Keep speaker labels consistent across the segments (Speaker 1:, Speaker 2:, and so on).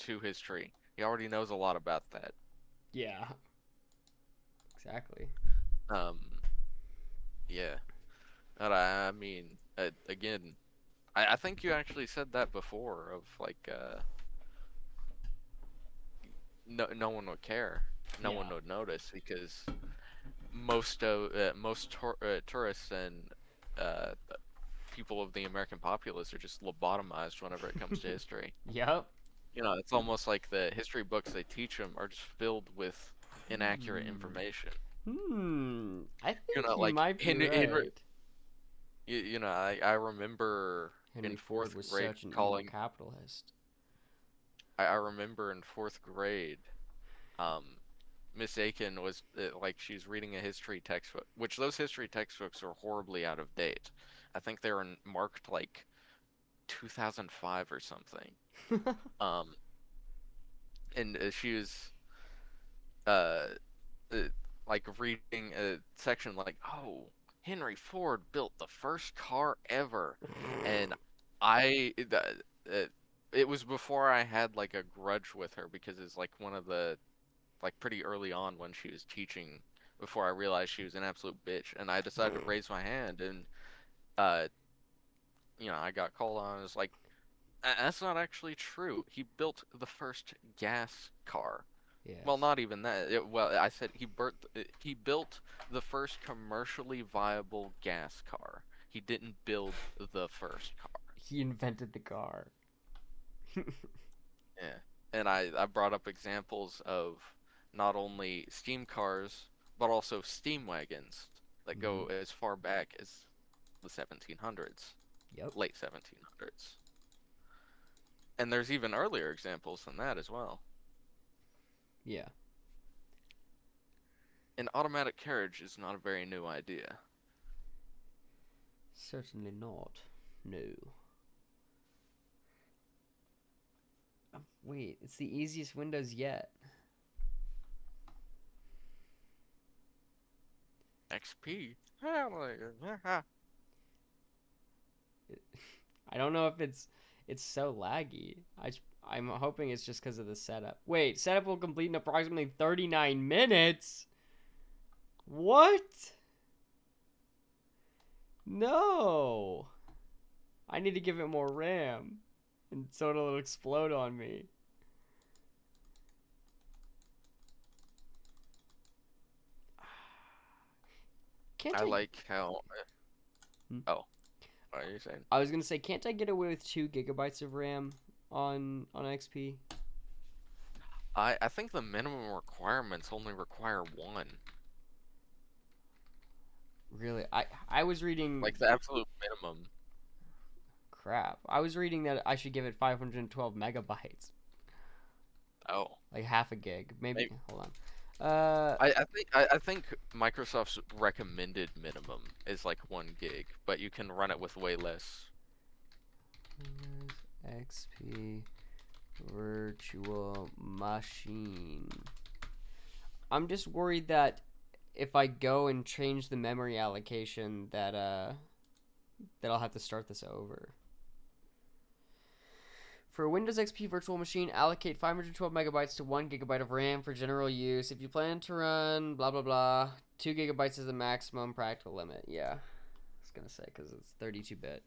Speaker 1: II history. He already knows a lot about that.
Speaker 2: Yeah, exactly.
Speaker 1: Um, yeah. But I mean, again, I think you actually said that before of like, no one would care, no one
Speaker 2: Yeah.
Speaker 1: would notice because most tourists and uh people of the American populace are just lobotomized whenever it comes to history.
Speaker 2: Yep.
Speaker 1: It's almost like the history books they teach them are just filled with inaccurate
Speaker 2: Hmm.
Speaker 1: information.
Speaker 2: I think you
Speaker 1: Like
Speaker 2: might be
Speaker 1: Henry,
Speaker 2: right.
Speaker 1: I remember in
Speaker 2: Henry Ford
Speaker 1: fourth
Speaker 2: was
Speaker 1: grade
Speaker 2: such an evil
Speaker 1: calling.
Speaker 2: capitalist.
Speaker 1: I remember in fourth grade, um, Miss Aiken was like she's reading a history textbook, which those history textbooks are horribly out of date. I think they were marked like 2005 or something. Um, and she was uh, uh like reading a section like, "Oh, Henry Ford built the first car ever," and I it was before I had like a grudge with her because it's like one of the like pretty early on when she was teaching before I realized she was an absolute bitch, and I decided to raise my hand, and uh I got called on. It's like, That's not actually true. He built the first gas car." Well,
Speaker 2: Yes.
Speaker 1: not even that. I said he built the first commercially viable gas car. He didn't build the first car.
Speaker 2: He invented the car.
Speaker 1: Yeah. And I brought up examples of not only steam cars, but also steam wagons that
Speaker 2: Hmm.
Speaker 1: go as far back as the 1700s,
Speaker 2: Yep.
Speaker 1: late 1700s. And there's even earlier examples than that as well.
Speaker 2: Yeah.
Speaker 1: An automatic carriage is not a very new idea.
Speaker 2: Certainly not. No. Wait, it's the easiest Windows yet.
Speaker 1: XP.
Speaker 2: I don't know if it's so laggy. I'm hoping it's just because of the setup. Wait, setup will complete in approximately 39 minutes. What? No. I need to give it more RAM, and so it'll explode on me. Can't
Speaker 1: I
Speaker 2: I?
Speaker 1: like how.
Speaker 2: Hmm?
Speaker 1: Oh, what are you saying?
Speaker 2: I was gonna say, can't I get away with 2 GB of RAM on XP?
Speaker 1: I think the minimum requirements only require one.
Speaker 2: Really? I was reading.
Speaker 1: Like the absolute minimum.
Speaker 2: Crap. I was reading that I should give it 512 megabytes,
Speaker 1: Oh,
Speaker 2: like half a gig. Maybe.
Speaker 1: maybe.
Speaker 2: Hold on. Uh,
Speaker 1: I think Microsoft's recommended minimum is like 1 gig, but you can run it with way less.
Speaker 2: Windows XP Virtual Machine. I'm just worried that if I go and change the memory allocation, that I'll have to start this over. For a Windows XP Virtual Machine, allocate 512 megabytes to 1 gigabyte of RAM for general use. If you plan to run blah blah blah, 2 gigabytes is the maximum practical limit. Yeah, I was gonna say because it's 32-bit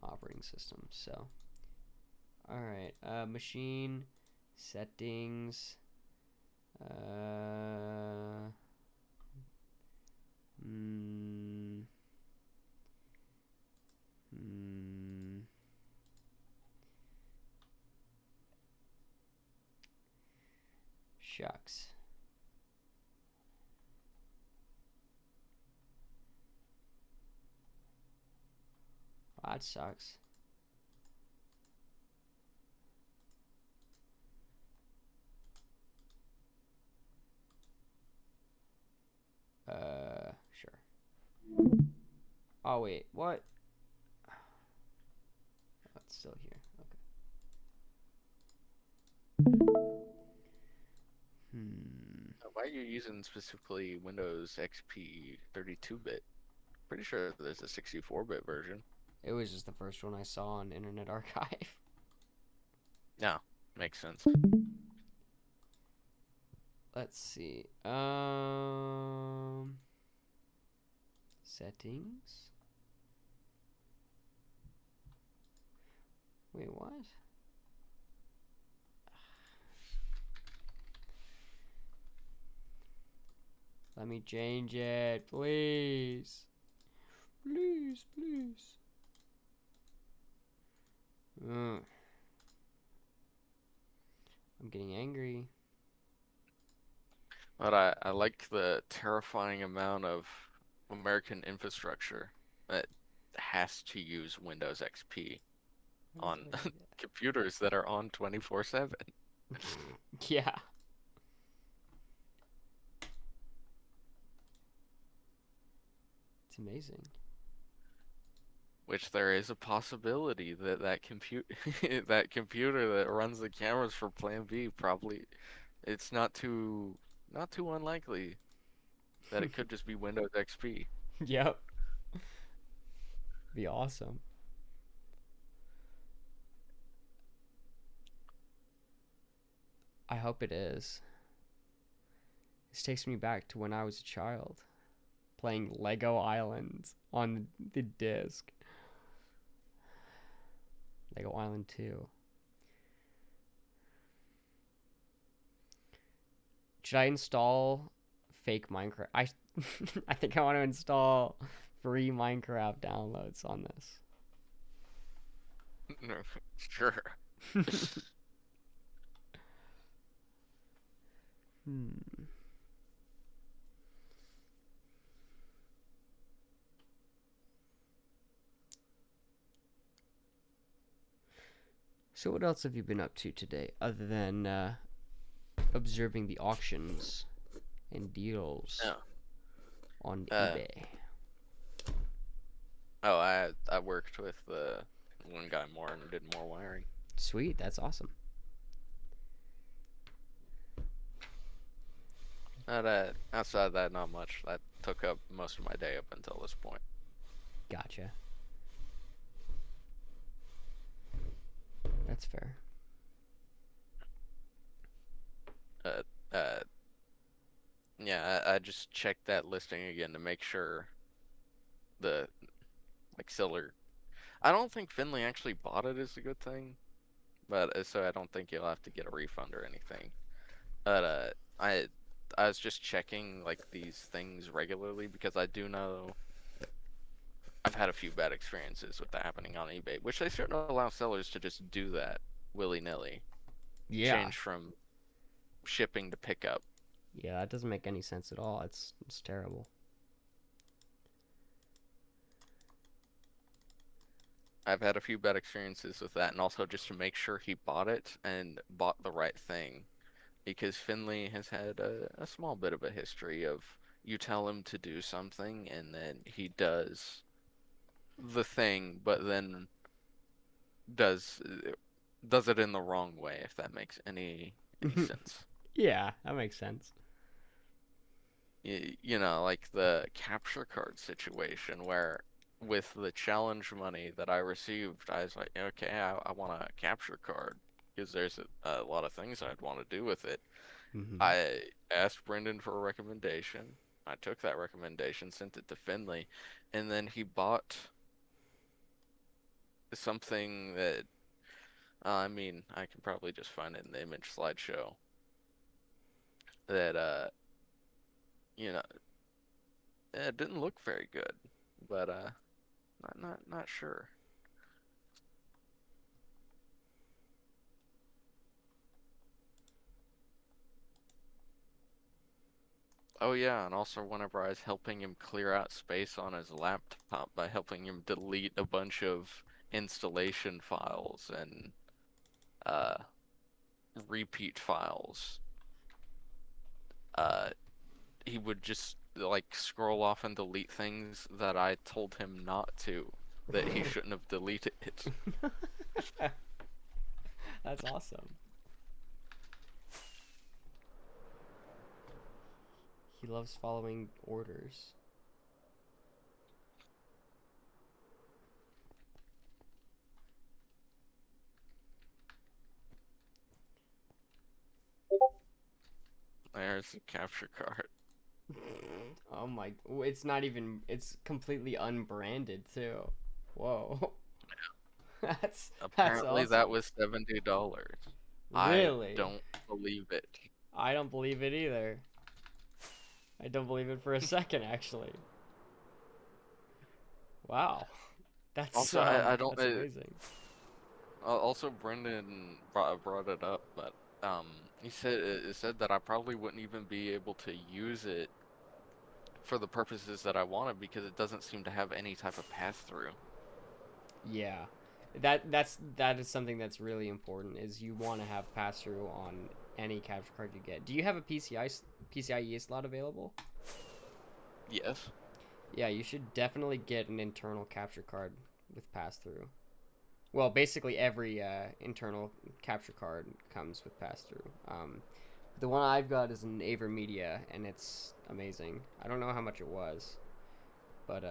Speaker 2: operating system. So, all right, machine settings. Uh, mm, mm, shucks. That sucks. Sure. Oh wait, what? Oh, it's still here. Okay. Hmm.
Speaker 1: Why are you using specifically Windows XP 32-bit? Pretty sure there's a 64-bit version.
Speaker 2: It was just the first one I saw on Internet Archive.
Speaker 1: No. Makes sense.
Speaker 2: Let's see. Settings. Wait, what? Let me change it, please. Please, please. Mm, I'm getting angry.
Speaker 1: But I like the terrifying amount of American infrastructure that has to use Windows XP
Speaker 2: Why is it
Speaker 1: on
Speaker 2: like
Speaker 1: computers that are on 24/7,
Speaker 2: that? Yeah, it's amazing.
Speaker 1: which there is a possibility that that compute that computer that runs the cameras for Plan B probably it's not too unlikely that it could just be Windows XP.
Speaker 2: Yep, be awesome. I hope it is. This takes me back to when I was a child, playing Lego Islands on the disc. Lego Island 2. Should I install fake Minecraft? I think I want to install free Minecraft downloads on
Speaker 1: No, sure.
Speaker 2: this. Hmm. So what else have you been up to today other than observing the auctions and deals
Speaker 1: Yeah.
Speaker 2: on
Speaker 1: Uh,
Speaker 2: eBay?
Speaker 1: oh, I worked with the one guy more and did more wiring.
Speaker 2: Sweet, that's awesome.
Speaker 1: Outside of that, not much. That took up most of my day up until this point.
Speaker 2: Gotcha. That's fair.
Speaker 1: Uh, uh, yeah, I just checked that listing again to make sure the like seller. I don't think Finley actually bought it is a good thing, but so I don't think you'll have to get a refund or anything. But I was just checking like these things regularly because I do know I've had a few bad experiences with that happening on eBay, which they shouldn't allow sellers to just do that willy-nilly.
Speaker 2: Yeah.
Speaker 1: Change from shipping to pickup.
Speaker 2: Yeah, that doesn't make any sense at all. It's terrible.
Speaker 1: I've had a few bad experiences with that, and also just to make sure he bought it and bought the right thing. Because Finley has had a small bit of a history of you tell him to do something and then he does the thing, but then does does it in the wrong way, if that makes any sense.
Speaker 2: Yeah, that makes sense.
Speaker 1: You know, like the capture card situation where with the challenge money that I received, I was like, okay, I want a capture card because there's a lot of things I'd want to do with it.
Speaker 2: Hmm.
Speaker 1: I asked Brendan for a recommendation. I took that recommendation, sent it to Finley, and then he bought something that, I mean, I can probably just find it in the image slideshow that, you know, it didn't look very good, but, not sure. Oh yeah, and also whenever I was helping him clear out space on his laptop by helping him delete a bunch of installation files and, uh, repeat files. Uh, he would just like scroll off and delete things that I told him not to, that he shouldn't have deleted.
Speaker 2: That's awesome. He loves following orders.
Speaker 1: There's a capture card.
Speaker 2: Oh my, it's not even, it's completely unbranded too. Whoa. That's
Speaker 1: Apparently that
Speaker 2: awesome.
Speaker 1: was $70. I
Speaker 2: Really?
Speaker 1: don't believe it.
Speaker 2: I don't believe it either. I don't believe it for a second, actually. Wow.
Speaker 1: Also, I don't.
Speaker 2: That's amazing.
Speaker 1: Also, Brendan brought it up, but he said it said that I probably wouldn't even be able to use it for the purposes that I wanted because it doesn't seem to have any type of pass through.
Speaker 2: Yeah. That is something that's really important is you want to have pass through on any capture card you get. Do you have a PCIe slot available?
Speaker 1: Yes.
Speaker 2: Yeah, you should definitely get an internal capture card with pass through. Well, basically every internal capture card comes with pass through. The one I've got is an AverMedia, and it's amazing. I don't know how much it was, but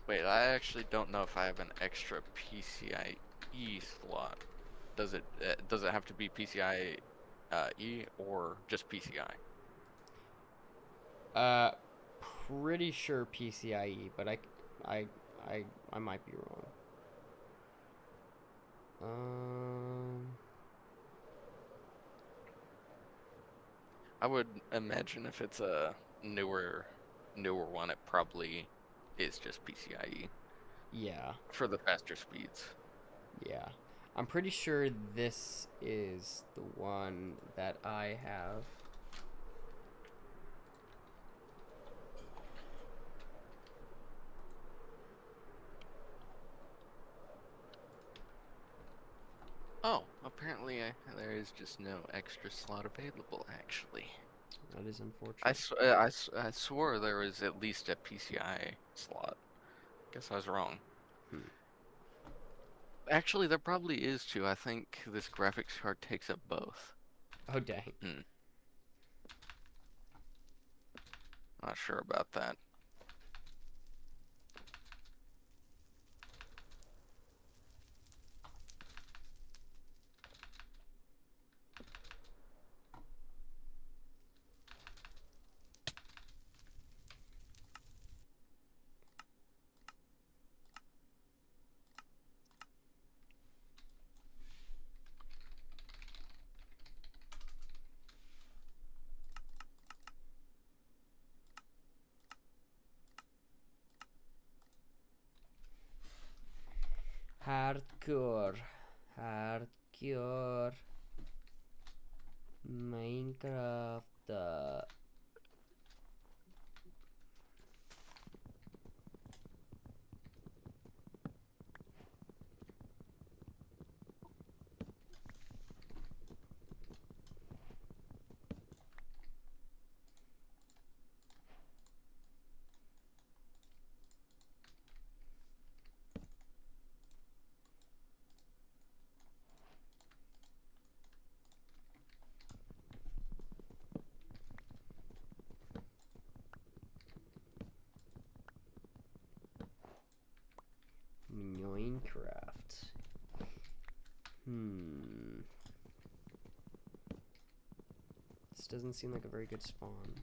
Speaker 1: Wait, I actually don't know if I have an extra PCIe slot. Does it have to be PCI E or just PCI?
Speaker 2: uh, pretty sure PCIe, but I, I, I might be wrong. Um,
Speaker 1: I would imagine if it's a newer one, it probably is just PCIe
Speaker 2: yeah,
Speaker 1: for the faster speeds.
Speaker 2: yeah. I'm pretty sure this is the one that I have.
Speaker 1: Oh, apparently there is just no extra slot available, actually.
Speaker 2: That is unfortunate.
Speaker 1: I swore there was at least a PCI slot. Guess I was wrong.
Speaker 2: Hmm.
Speaker 1: Actually, there probably is too. I think this graphics card takes up both.
Speaker 2: Oh dang.
Speaker 1: Hmm, not sure about that.
Speaker 2: Hardcore. Hardcore. Minecraft. Minecraft. Hmm. This doesn't seem like a very good spawn.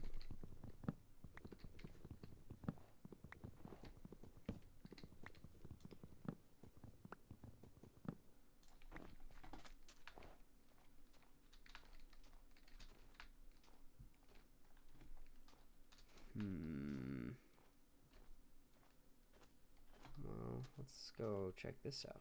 Speaker 2: Hmm. Well, let's go check this out.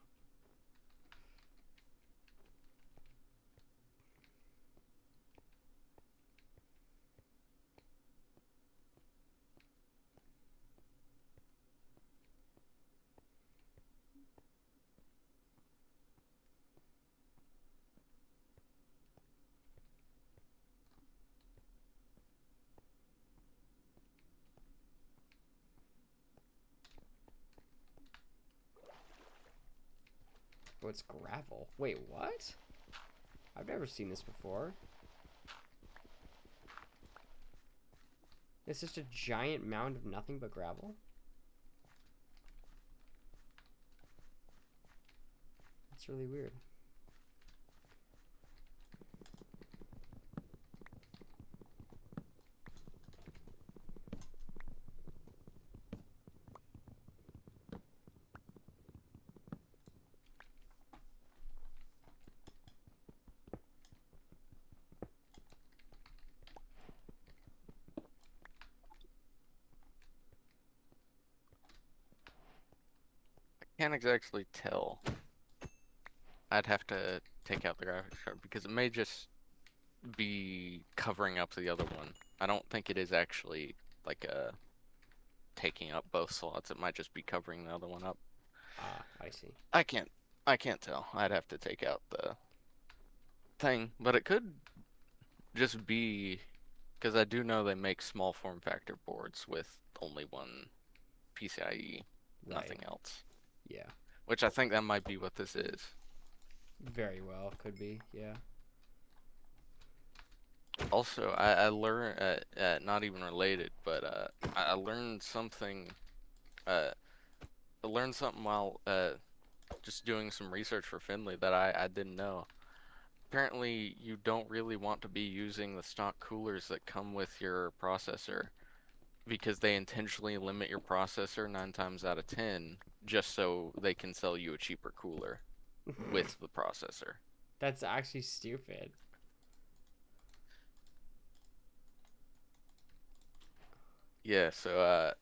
Speaker 2: Oh, it's gravel. Wait, what? I've never seen this before. It's just a giant mound of nothing but gravel? That's really weird.
Speaker 1: can't exactly tell. I'd have to take out the graphics card because it may just be covering up the other one. I don't think it is actually like taking up both slots. It might just be covering the other one up.
Speaker 2: Ah, I see.
Speaker 1: I can't I can't tell. I'd have to take out the thing, but it could just be because I do know they make small form factor boards with only one PCIe,
Speaker 2: Right.
Speaker 1: nothing else.
Speaker 2: Yeah.
Speaker 1: Which I think that might be what this is.
Speaker 2: Very well. Could be. Yeah.
Speaker 1: Also, I learned, not even related, but I learned something. Uh, I learned something while just doing some research for Finley that I didn't know. Apparently, you don't really want to be using the stock coolers that come with your processor because they intentionally limit your processor 9 times out of 10 just so they can sell you a cheaper cooler with the processor.
Speaker 2: That's actually stupid.
Speaker 1: Yeah, so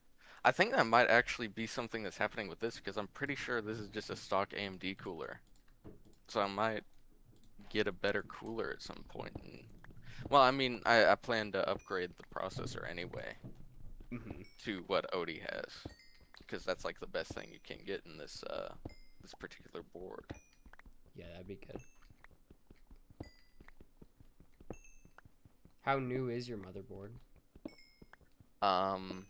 Speaker 1: I think that might actually be something that's happening with this because I'm pretty sure this is just a stock AMD cooler. So I might get a better cooler at some point. And, well, I mean, I plan to upgrade the processor anyway
Speaker 2: Hmm.
Speaker 1: to what Odie has because that's like the best thing you can get in this particular board.
Speaker 2: Yeah, that'd be good. How new is your motherboard?
Speaker 1: Um,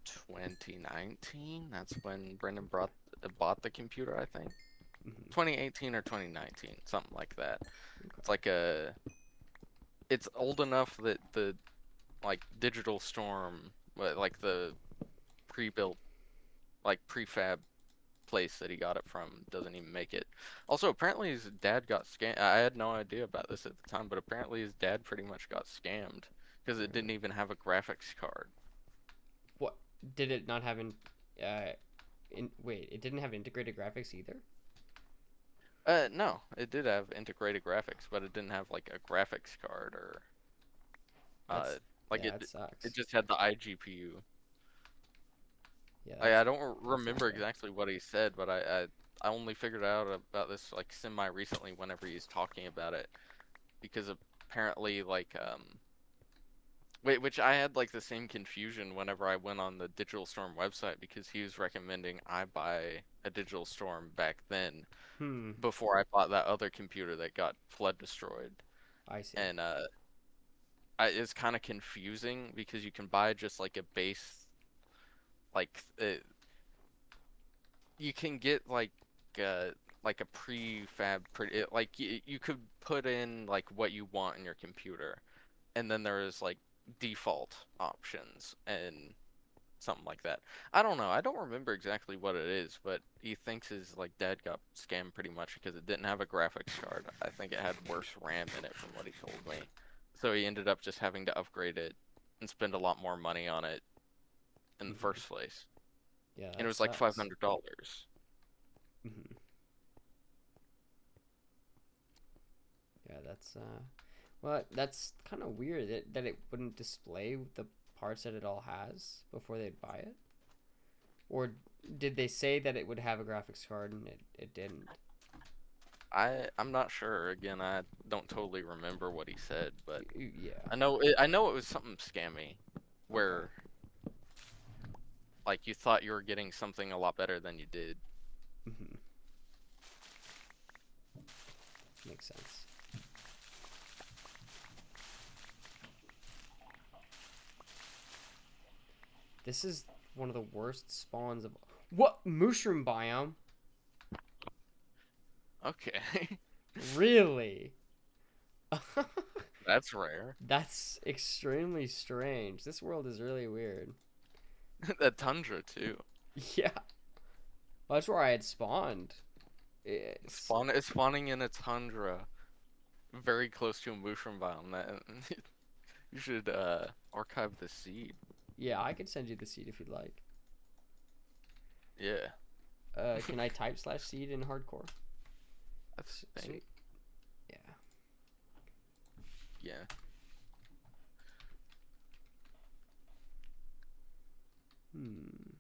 Speaker 1: 2019. That's when Brendan bought the computer, I think.
Speaker 2: Hmm.
Speaker 1: 2018 or 2019, something like that. It's
Speaker 2: Okay.
Speaker 1: like it's old enough that the like Digital Storm, like the pre-built, like prefab place that he got it from doesn't even make it. Also, apparently his dad got scammed. I had no idea about this at the time, but apparently his dad pretty much got scammed because it didn't even have a graphics card.
Speaker 2: What did it not have uh wait, it didn't have integrated graphics either?
Speaker 1: No, it did have integrated graphics, but it didn't have like a graphics card or uh,
Speaker 2: That's
Speaker 1: like
Speaker 2: yeah, that
Speaker 1: it
Speaker 2: sucks.
Speaker 1: just had the iGPU.
Speaker 2: Yeah,
Speaker 1: I don't
Speaker 2: that sucks
Speaker 1: remember
Speaker 2: though.
Speaker 1: exactly what he said, but I only figured out about this like semi recently whenever he's talking about it because apparently like wait, which I had like the same confusion whenever I went on the Digital Storm website because he was recommending I buy a Digital Storm back then
Speaker 2: Hmm.
Speaker 1: before I bought that other computer that got flood destroyed.
Speaker 2: I see.
Speaker 1: And it's kind of confusing because you can buy just like a base like you can get uh like a prefab like you could put in like what you want in your computer and then there's like default options and something like that. I don't know. I don't remember exactly what it is, but he thinks his like dad got scammed pretty much because it didn't have a graphics card. I think it had worse RAM in it from what he told me. So he ended up just having to upgrade it and spend a lot more money on it in the
Speaker 2: Hmm.
Speaker 1: first place.
Speaker 2: Yeah,
Speaker 1: And it
Speaker 2: that
Speaker 1: was like
Speaker 2: sucks.
Speaker 1: $500.
Speaker 2: Hmm. Yeah, well, that's kind of weird that it wouldn't display the parts that it all has before they buy it. Or did they say that it would have a graphics card and it didn't?
Speaker 1: I'm not sure. Again, I don't totally remember what he said, but
Speaker 2: Yeah.
Speaker 1: I know it was something scammy
Speaker 2: Okay.
Speaker 1: where like you thought you were getting something a lot better than you did.
Speaker 2: Hmm. Makes sense. This is one of the worst spawns of what mushroom biome?
Speaker 1: Okay.
Speaker 2: Really?
Speaker 1: That's rare.
Speaker 2: That's extremely strange. This world is really weird.
Speaker 1: The tundra too.
Speaker 2: Yeah. Well, that's where I had spawned. It's
Speaker 1: It's spawning in a tundra very close to a mushroom biome. That you should archive the seed.
Speaker 2: yeah, I could send you the seed if you'd like.
Speaker 1: Yeah.
Speaker 2: Can I type slash seed in hardcore?
Speaker 1: I think
Speaker 2: Sweet. Yeah.
Speaker 1: yeah.
Speaker 2: Hmm.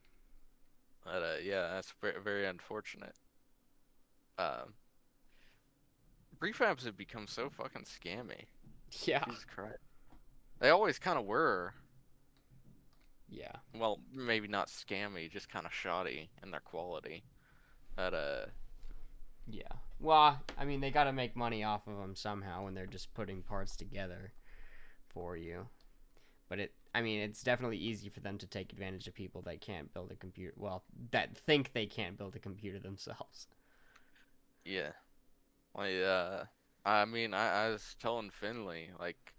Speaker 1: But yeah, that's very, very unfortunate. Uh, Prefabs have become so fucking scammy.
Speaker 2: Yeah.
Speaker 1: Jesus Christ. They always kind of were.
Speaker 2: Yeah.
Speaker 1: Well, maybe not scammy, just kind of shoddy in their quality. But
Speaker 2: Yeah. Well, I mean, they got to make money off of them somehow when they're just putting parts together for you. But I mean, it's definitely easy for them to take advantage of people that can't build a computer. Well, that think they can't build a computer themselves.
Speaker 1: yeah, like I mean, I was telling Finley like,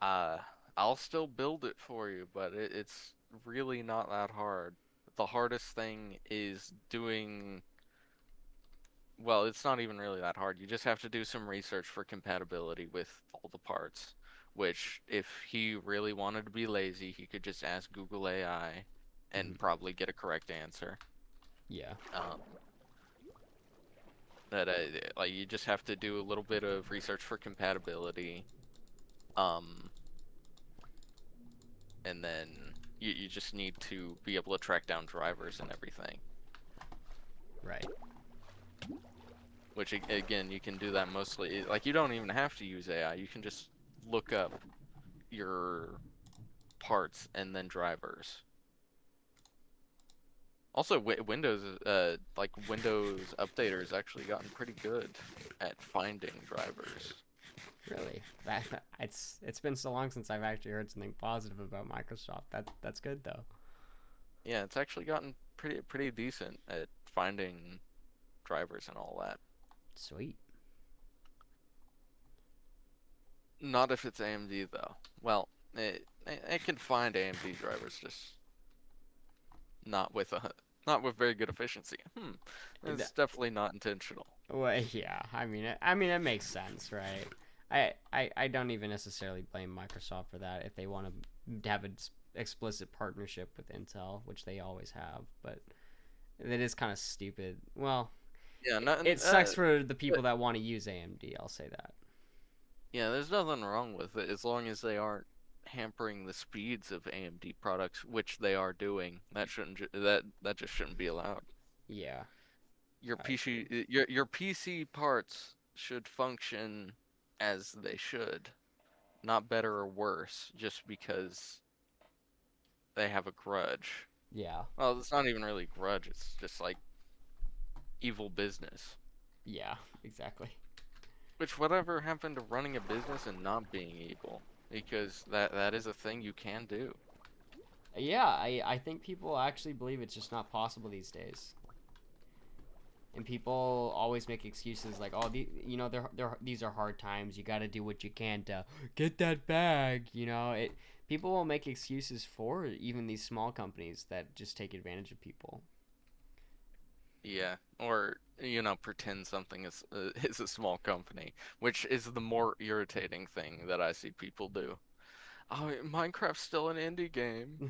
Speaker 1: uh, I'll still build it for you, but it's really not that hard. The hardest thing is doing. Well, it's not even really that hard. You just have to do some research for compatibility with all the parts, which if he really wanted to be lazy, he could just ask Google AI and
Speaker 2: Hmm.
Speaker 1: probably get a correct answer.
Speaker 2: Yeah.
Speaker 1: Um, that like you just have to do a little bit of research for compatibility, um, and then you just need to be able to track down drivers and everything.
Speaker 2: Right.
Speaker 1: Which again, you can do that mostly. Like you don't even have to use AI. You can just look up your parts and then drivers. Also, Windows, like Windows Updater has actually gotten pretty good at finding drivers.
Speaker 2: Really. It's been so long since I've actually heard something positive about Microsoft. That's good though.
Speaker 1: Yeah, it's actually gotten pretty decent at finding drivers and all that.
Speaker 2: Sweet.
Speaker 1: Not if it's AMD though. Well, it can find AMD drivers, just not with a not with very good efficiency. It's
Speaker 2: That,
Speaker 1: definitely not intentional.
Speaker 2: well, yeah. I mean, it makes sense, right? I don't even necessarily blame Microsoft for that if they want to have an explicit partnership with Intel, which they always have. But it is kind of stupid. Well,
Speaker 1: Yeah, not,
Speaker 2: it sucks for the people that want to use AMD. I'll say that.
Speaker 1: yeah, there's nothing wrong with it as long as they aren't hampering the speeds of AMD products, which they are doing. That shouldn't that just shouldn't be allowed.
Speaker 2: Yeah,
Speaker 1: Your
Speaker 2: I agree.
Speaker 1: your PC parts should function as they should, not better or worse just because they have a grudge.
Speaker 2: Yeah,
Speaker 1: Well, it's not even really grudge, it's just like evil business.
Speaker 2: yeah, exactly.
Speaker 1: Which whatever happened to running a business and not being evil? Because that is a thing you can do.
Speaker 2: Yeah, I think people actually believe it's just not possible these days. And people always make excuses like, "Oh, these are hard times. You got to do what you can to get that bag." It. People will make excuses for even these small companies that just take advantage of people.
Speaker 1: Yeah, or pretend something is is a small company, which is the more irritating thing that I see people do. Oh, Minecraft's still an indie game.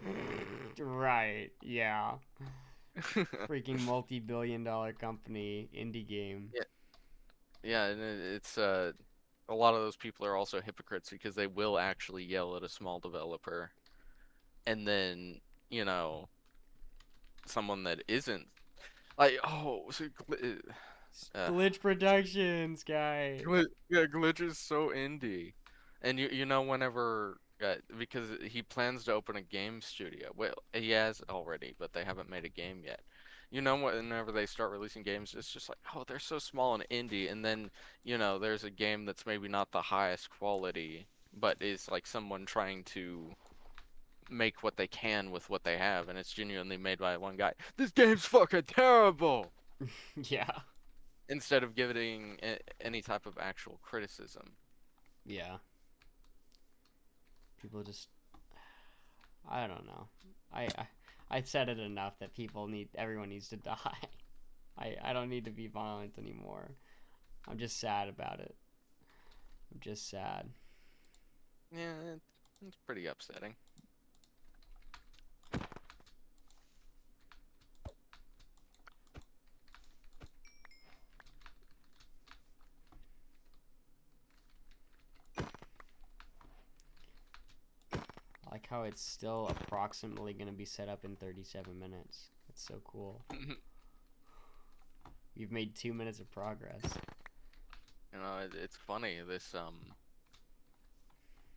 Speaker 2: Right? Yeah. Freaking multi-billion-dollar company indie game.
Speaker 1: Yeah, yeah, and it's a lot of those people are also hypocrites because they will actually yell at a small developer, and then you know someone that isn't like, oh, so
Speaker 2: Glitch Productions guy.
Speaker 1: Yeah, Glitch is so indie. And whenever because he plans to open a game studio. Well, he has already, but they haven't made a game yet. Whenever they start releasing games, it's just like, oh, they're so small and indie, and then, there's a game that's maybe not the highest quality, but is like someone trying to make what they can with what they have, and it's genuinely made by one guy. This game's fucking terrible!
Speaker 2: Yeah.
Speaker 1: Instead of giving any type of actual criticism.
Speaker 2: Yeah. People just I don't know. I said it enough that everyone needs to die. I don't need to be violent anymore. I'm just sad about it. I'm just sad.
Speaker 1: Yeah, it's pretty upsetting.
Speaker 2: I like how it's still approximately going to be set up in 37 minutes. That's so cool. We've made 2 minutes of progress.
Speaker 1: It's funny.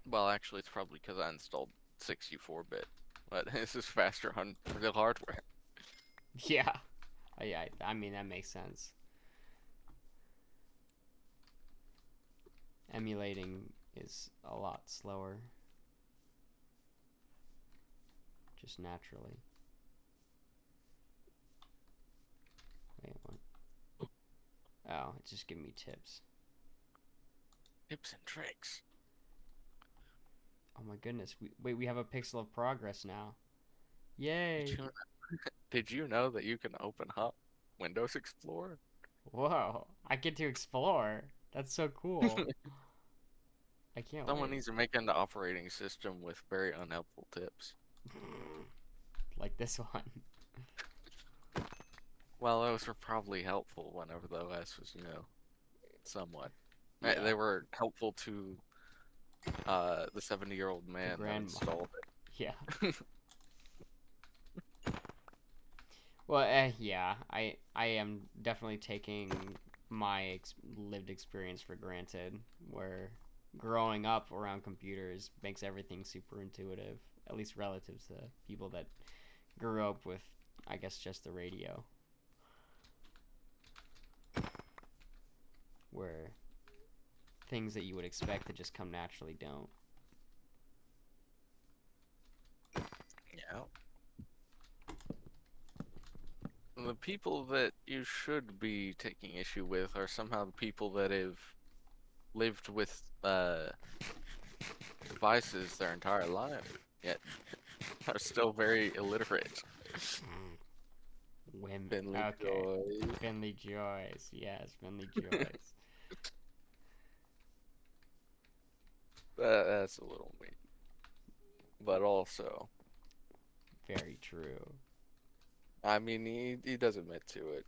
Speaker 1: Well, actually, it's probably because I installed 64-bit, but this is faster on real hardware.
Speaker 2: Yeah. Yeah, I mean, that makes sense. Emulating is a lot slower, just naturally. Wait, what? Oh, it's just giving me tips.
Speaker 1: Tips and tricks.
Speaker 2: Oh my goodness. Wait, we have a pixel of progress now.
Speaker 1: Did
Speaker 2: Yay.
Speaker 1: you did you know that you can open up Windows Explorer?
Speaker 2: Whoa. I get to explore. That's so cool. I can't
Speaker 1: Someone
Speaker 2: wait.
Speaker 1: needs to make an operating system with very unhelpful tips.
Speaker 2: Like this one.
Speaker 1: Well, those were probably helpful whenever the OS was, somewhat.
Speaker 2: Yeah.
Speaker 1: They were helpful to the 70-year-old
Speaker 2: The
Speaker 1: man that
Speaker 2: grandma.
Speaker 1: installed
Speaker 2: Yeah.
Speaker 1: it.
Speaker 2: Well, yeah. I am definitely taking my lived experience for granted, where growing up around computers makes everything super intuitive, at least relative to people that grew up with, I guess, just the radio, where things that you would expect to just come naturally don't.
Speaker 1: Yeah. The people that you should be taking issue with are somehow the people that have lived with devices their entire life, yet are still very illiterate.
Speaker 2: Women.
Speaker 1: Finley
Speaker 2: Okay.
Speaker 1: Joy.
Speaker 2: Finley Joyce. Yes, Finley Joyce.
Speaker 1: That's a little mean. But also,
Speaker 2: Very true.
Speaker 1: I mean, he does admit to it.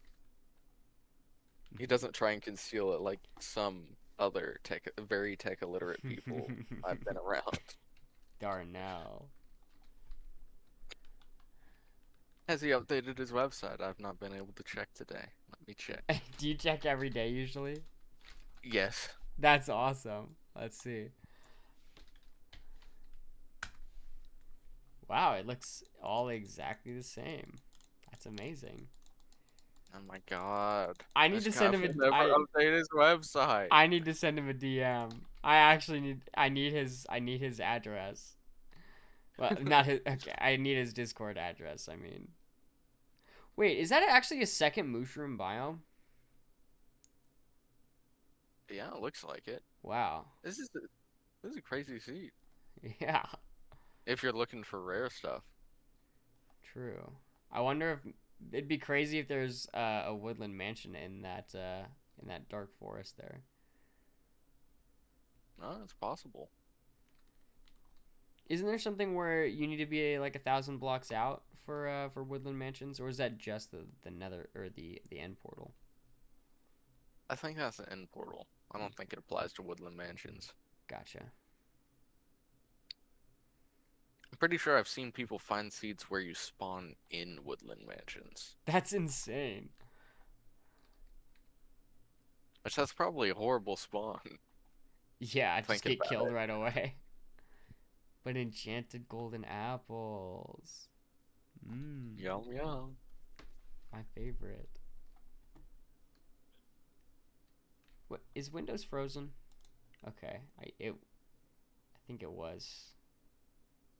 Speaker 1: He doesn't try and conceal it like some other very tech illiterate people I've been around.
Speaker 2: Darnell.
Speaker 1: Has he updated his website? I've not been able to check today. Let me check.
Speaker 2: Do you check every day usually?
Speaker 1: Yes.
Speaker 2: That's awesome. Let's see. Wow, it looks all exactly the same. That's amazing.
Speaker 1: Oh my God.
Speaker 2: I need
Speaker 1: This
Speaker 2: to
Speaker 1: guy
Speaker 2: send him
Speaker 1: will
Speaker 2: a
Speaker 1: never update his website.
Speaker 2: I need to send him a DM. I need his address. Well, not his okay, I need his Discord address, I mean. Wait, is that actually a second mushroom biome?
Speaker 1: Yeah, it looks like it.
Speaker 2: Wow.
Speaker 1: This is a crazy seed.
Speaker 2: Yeah,
Speaker 1: If you're looking for rare stuff.
Speaker 2: true. I wonder if it'd be crazy if there's a woodland mansion in that dark forest there.
Speaker 1: No, it's possible.
Speaker 2: Isn't there something where you need to be like 1,000 blocks out for woodland mansions, or is that just the nether or the end portal?
Speaker 1: I think that's an end portal. I don't think it applies to woodland mansions.
Speaker 2: Gotcha.
Speaker 1: I'm pretty sure I've seen people find seeds where you spawn in woodland mansions.
Speaker 2: That's insane.
Speaker 1: Which that's probably a horrible spawn.
Speaker 2: Yeah, just
Speaker 1: Thinking
Speaker 2: get
Speaker 1: about
Speaker 2: killed
Speaker 1: it.
Speaker 2: right away. But enchanted golden apples. Mmm,
Speaker 1: Yum yum.
Speaker 2: my favorite. What is Windows frozen? Okay, I think it was.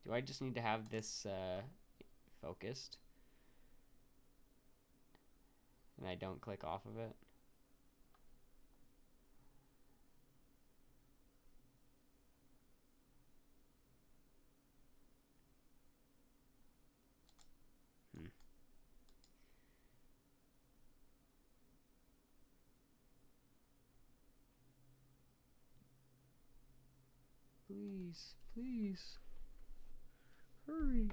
Speaker 2: Do I just need to have this focused and I don't click off of it? Hmm. Please, please, hurry.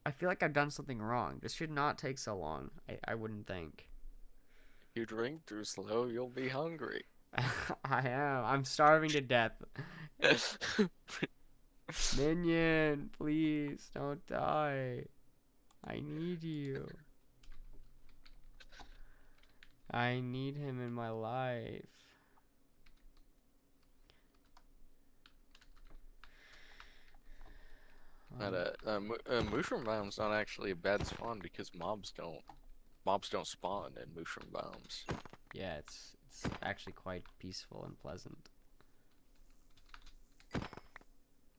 Speaker 2: I feel like I've done something wrong. This should not take so long. I wouldn't think.
Speaker 1: If you drink too slow, you'll be hungry.
Speaker 2: I am. I'm starving to death. Minion, please don't die. I need you. I need him in my life.
Speaker 1: But mushroom biomes not actually a bad spawn because mobs don't spawn in mushroom biomes.
Speaker 2: Yeah, it's actually quite peaceful and pleasant.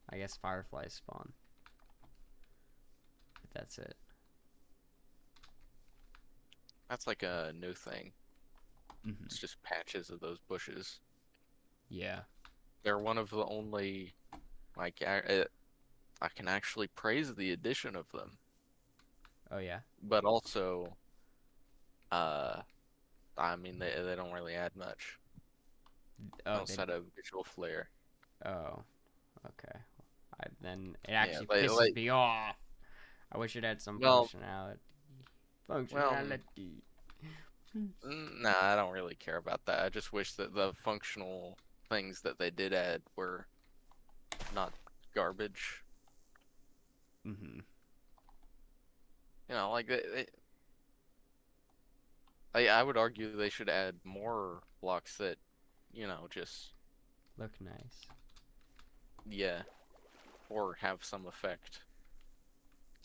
Speaker 2: I guess fireflies spawn, but that's it.
Speaker 1: That's like a new thing.
Speaker 2: Hmm.
Speaker 1: It's just patches of those bushes.
Speaker 2: Yeah.
Speaker 1: They're one of the only like I can actually praise the addition of them,
Speaker 2: Oh yeah.
Speaker 1: but also uh I mean they don't really add much
Speaker 2: Oh they.
Speaker 1: outside of visual flair.
Speaker 2: Oh, okay. Then it
Speaker 1: Yeah,
Speaker 2: actually
Speaker 1: like
Speaker 2: pisses me off. I wish it had some
Speaker 1: well
Speaker 2: functionality.
Speaker 1: well
Speaker 2: Functionality.
Speaker 1: nah, I don't really care about that. I just wish that the functional things that they did add were not garbage.
Speaker 2: Mm-hmm.
Speaker 1: Like I would argue they should add more blocks that, just
Speaker 2: Look nice.
Speaker 1: yeah, or have some effect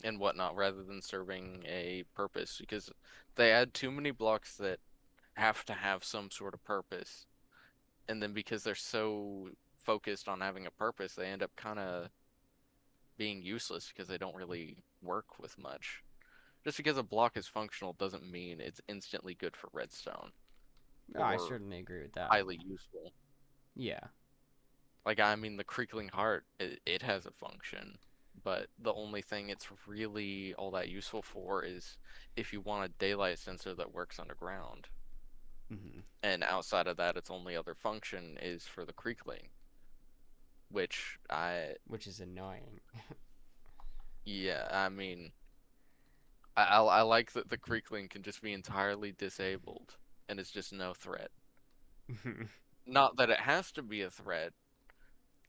Speaker 1: and whatnot rather than serving a purpose because they add too many blocks that have to have some sort of purpose. And then because they're so focused on having a purpose, they end up kind of being useless because they don't really work with much. Just because a block is functional doesn't mean it's instantly good for redstone
Speaker 2: Oh, I
Speaker 1: or
Speaker 2: certainly agree with that.
Speaker 1: highly useful.
Speaker 2: Yeah.
Speaker 1: Like, I mean, the creakling heart, it has a function, but the only thing it's really all that useful for is if you want a daylight sensor that works underground.
Speaker 2: Mm-hmm.
Speaker 1: And outside of that, its only other function is for the creakling, which
Speaker 2: Which is annoying.
Speaker 1: yeah, I mean, I like that the creakling can just be entirely disabled and it's just no threat. Not that it has to be a threat,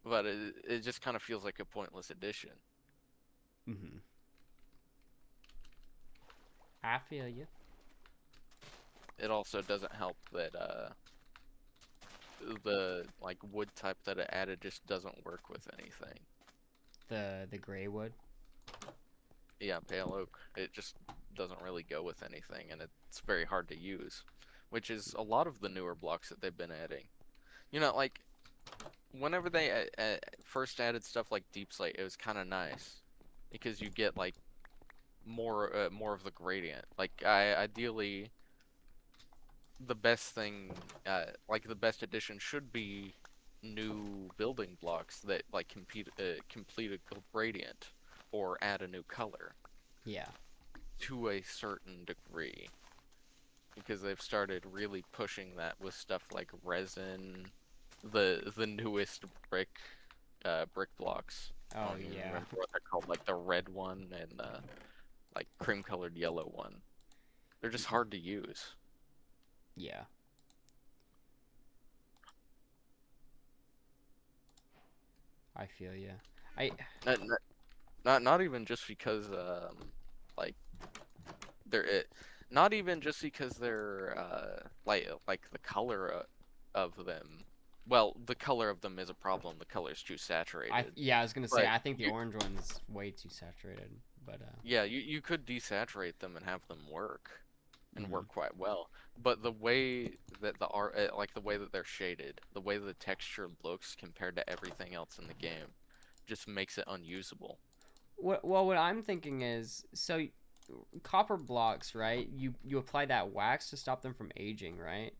Speaker 1: but it just kind of feels like a pointless addition.
Speaker 2: Mm-hmm. I feel you.
Speaker 1: It also doesn't help that the like wood type that it added just doesn't work with anything.
Speaker 2: The gray wood.
Speaker 1: Yeah, pale oak. It just doesn't really go with anything, and it's very hard to use, which is a lot of the newer blocks that they've been adding. Like whenever they first added stuff like deep slate, it was kind of nice because you get like more of the gradient. Like ideally the best thing, like the best addition should be new building blocks that like complete a gradient or add a new color
Speaker 2: Yeah.
Speaker 1: to a certain degree because they've started really pushing that with stuff like resin, the newest brick blocks. I
Speaker 2: Oh
Speaker 1: don't even
Speaker 2: yeah.
Speaker 1: remember what they're called, like the red one and the like cream colored yellow one. They're just hard to use.
Speaker 2: Yeah. I feel you. I.
Speaker 1: Not, not even just because like they're not even just because they're like the color of them. Well, the color of them is a problem. The color's too saturated.
Speaker 2: Yeah. I was gonna say.
Speaker 1: But
Speaker 2: I think the
Speaker 1: you,
Speaker 2: orange one is way too saturated. But
Speaker 1: yeah, you could desaturate them and have them work and
Speaker 2: Mhm.
Speaker 1: work quite well. But the way that the art, like the way that they're shaded, the way the texture looks compared to everything else in the game, just makes it unusable.
Speaker 2: What I'm thinking is so copper blocks, right? You apply that wax to stop them from aging, right?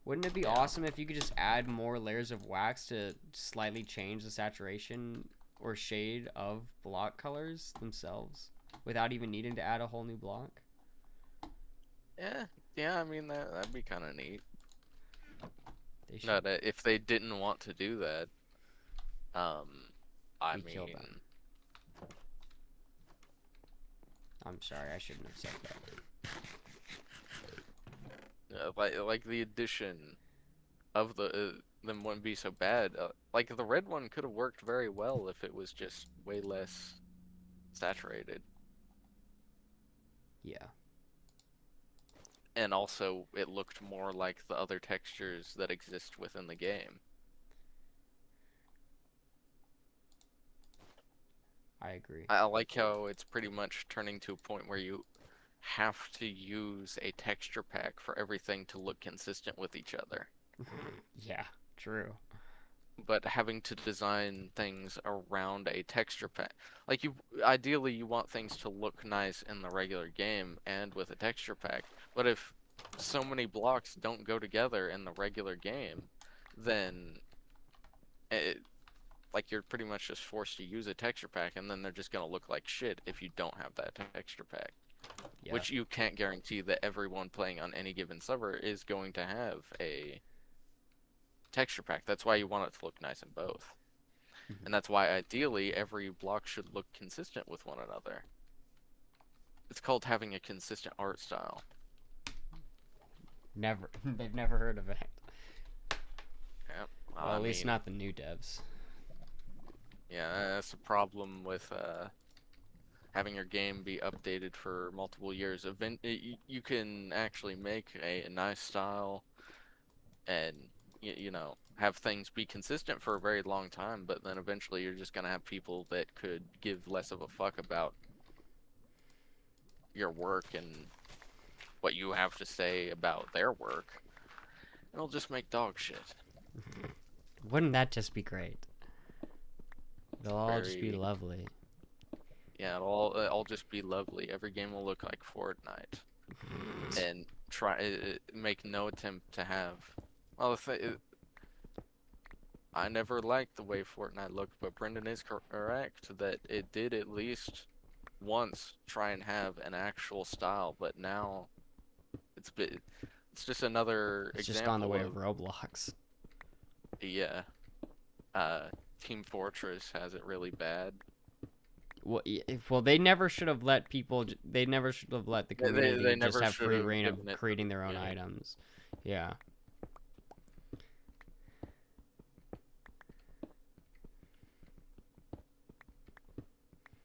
Speaker 2: Wouldn't it be
Speaker 1: Yeah.
Speaker 2: awesome if you could just add more layers of wax to slightly change the saturation or shade of block colors themselves without even needing to add a whole new block?
Speaker 1: Yeah, yeah. I mean that'd be kind of neat.
Speaker 2: They should
Speaker 1: But if they didn't want to do that, um, I
Speaker 2: we kill them.
Speaker 1: mean,
Speaker 2: I'm sorry, I shouldn't have said that.
Speaker 1: like the addition of then wouldn't be so bad. Like the red one could have worked very well if it was just way less saturated,
Speaker 2: Yeah,
Speaker 1: and also it looked more like the other textures that exist within the game.
Speaker 2: I agree.
Speaker 1: I like how it's pretty much turning to a point where you have to use a texture pack for everything to look consistent with each other.
Speaker 2: Yeah, true.
Speaker 1: But having to design things around a texture pack, like you, ideally you want things to look nice in the regular game and with a texture pack. But if so many blocks don't go together in the regular game, then it, like you're pretty much just forced to use a texture pack, and then they're just gonna look like shit if you don't have that texture pack.
Speaker 2: Yeah.
Speaker 1: Which you can't guarantee that everyone playing on any given server is going to have a texture pack. That's why you want it to look nice in both.
Speaker 2: Mhm.
Speaker 1: And that's why ideally every block should look consistent with one another. It's called having a consistent art style.
Speaker 2: Never. They've never heard of it.
Speaker 1: Yeah. Well,
Speaker 2: Well,
Speaker 1: I
Speaker 2: at least
Speaker 1: mean,
Speaker 2: not the new devs.
Speaker 1: yeah, that's a problem with having your game be updated for multiple years. You can actually make a nice style and you know have things be consistent for a very long time, but then eventually you're just gonna have people that could give less of a fuck about your work and what you have to say about their work. It'll just make dog shit.
Speaker 2: Wouldn't that just be great? It'll all just be
Speaker 1: Very,
Speaker 2: lovely.
Speaker 1: yeah, it'll just be lovely. Every game will look like Fortnite, and make no attempt to have. Well, I never liked the way Fortnite looked, but Brendan is correct that it did at least once try and have an actual style, but now it's just another
Speaker 2: It's just gone the
Speaker 1: example
Speaker 2: way of
Speaker 1: of,
Speaker 2: Roblox.
Speaker 1: yeah, uh, Team Fortress has it really bad.
Speaker 2: Well, they never should have let people. They never should have let the
Speaker 1: They
Speaker 2: community just
Speaker 1: never
Speaker 2: have
Speaker 1: should
Speaker 2: free
Speaker 1: have
Speaker 2: reign of
Speaker 1: given it the
Speaker 2: creating their own
Speaker 1: beginning.
Speaker 2: items. Yeah.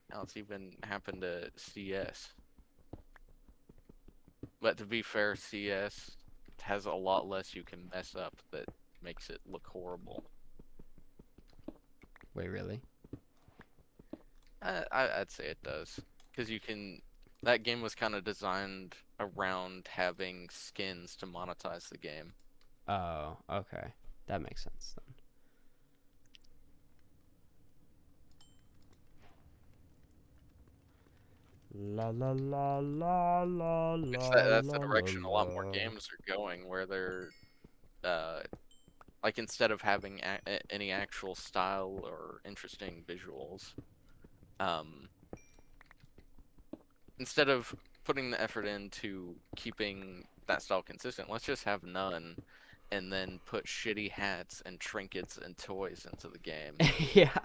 Speaker 1: Now it's even happened to CS. But to be fair, CS has a lot less you can mess up that makes it look horrible.
Speaker 2: Wait, really?
Speaker 1: I'd say it does. Because you can. That game was kind of designed around having skins to monetize the game.
Speaker 2: Oh, okay. That makes sense then. La la la la la
Speaker 1: Which
Speaker 2: la
Speaker 1: that's the
Speaker 2: la la
Speaker 1: direction a lot more
Speaker 2: la.
Speaker 1: games are going, where they're uh, like instead of having any actual style or interesting visuals, um, instead of putting the effort into keeping that style consistent, let's just have none, and then put shitty hats and trinkets and toys into the game.
Speaker 2: Yeah.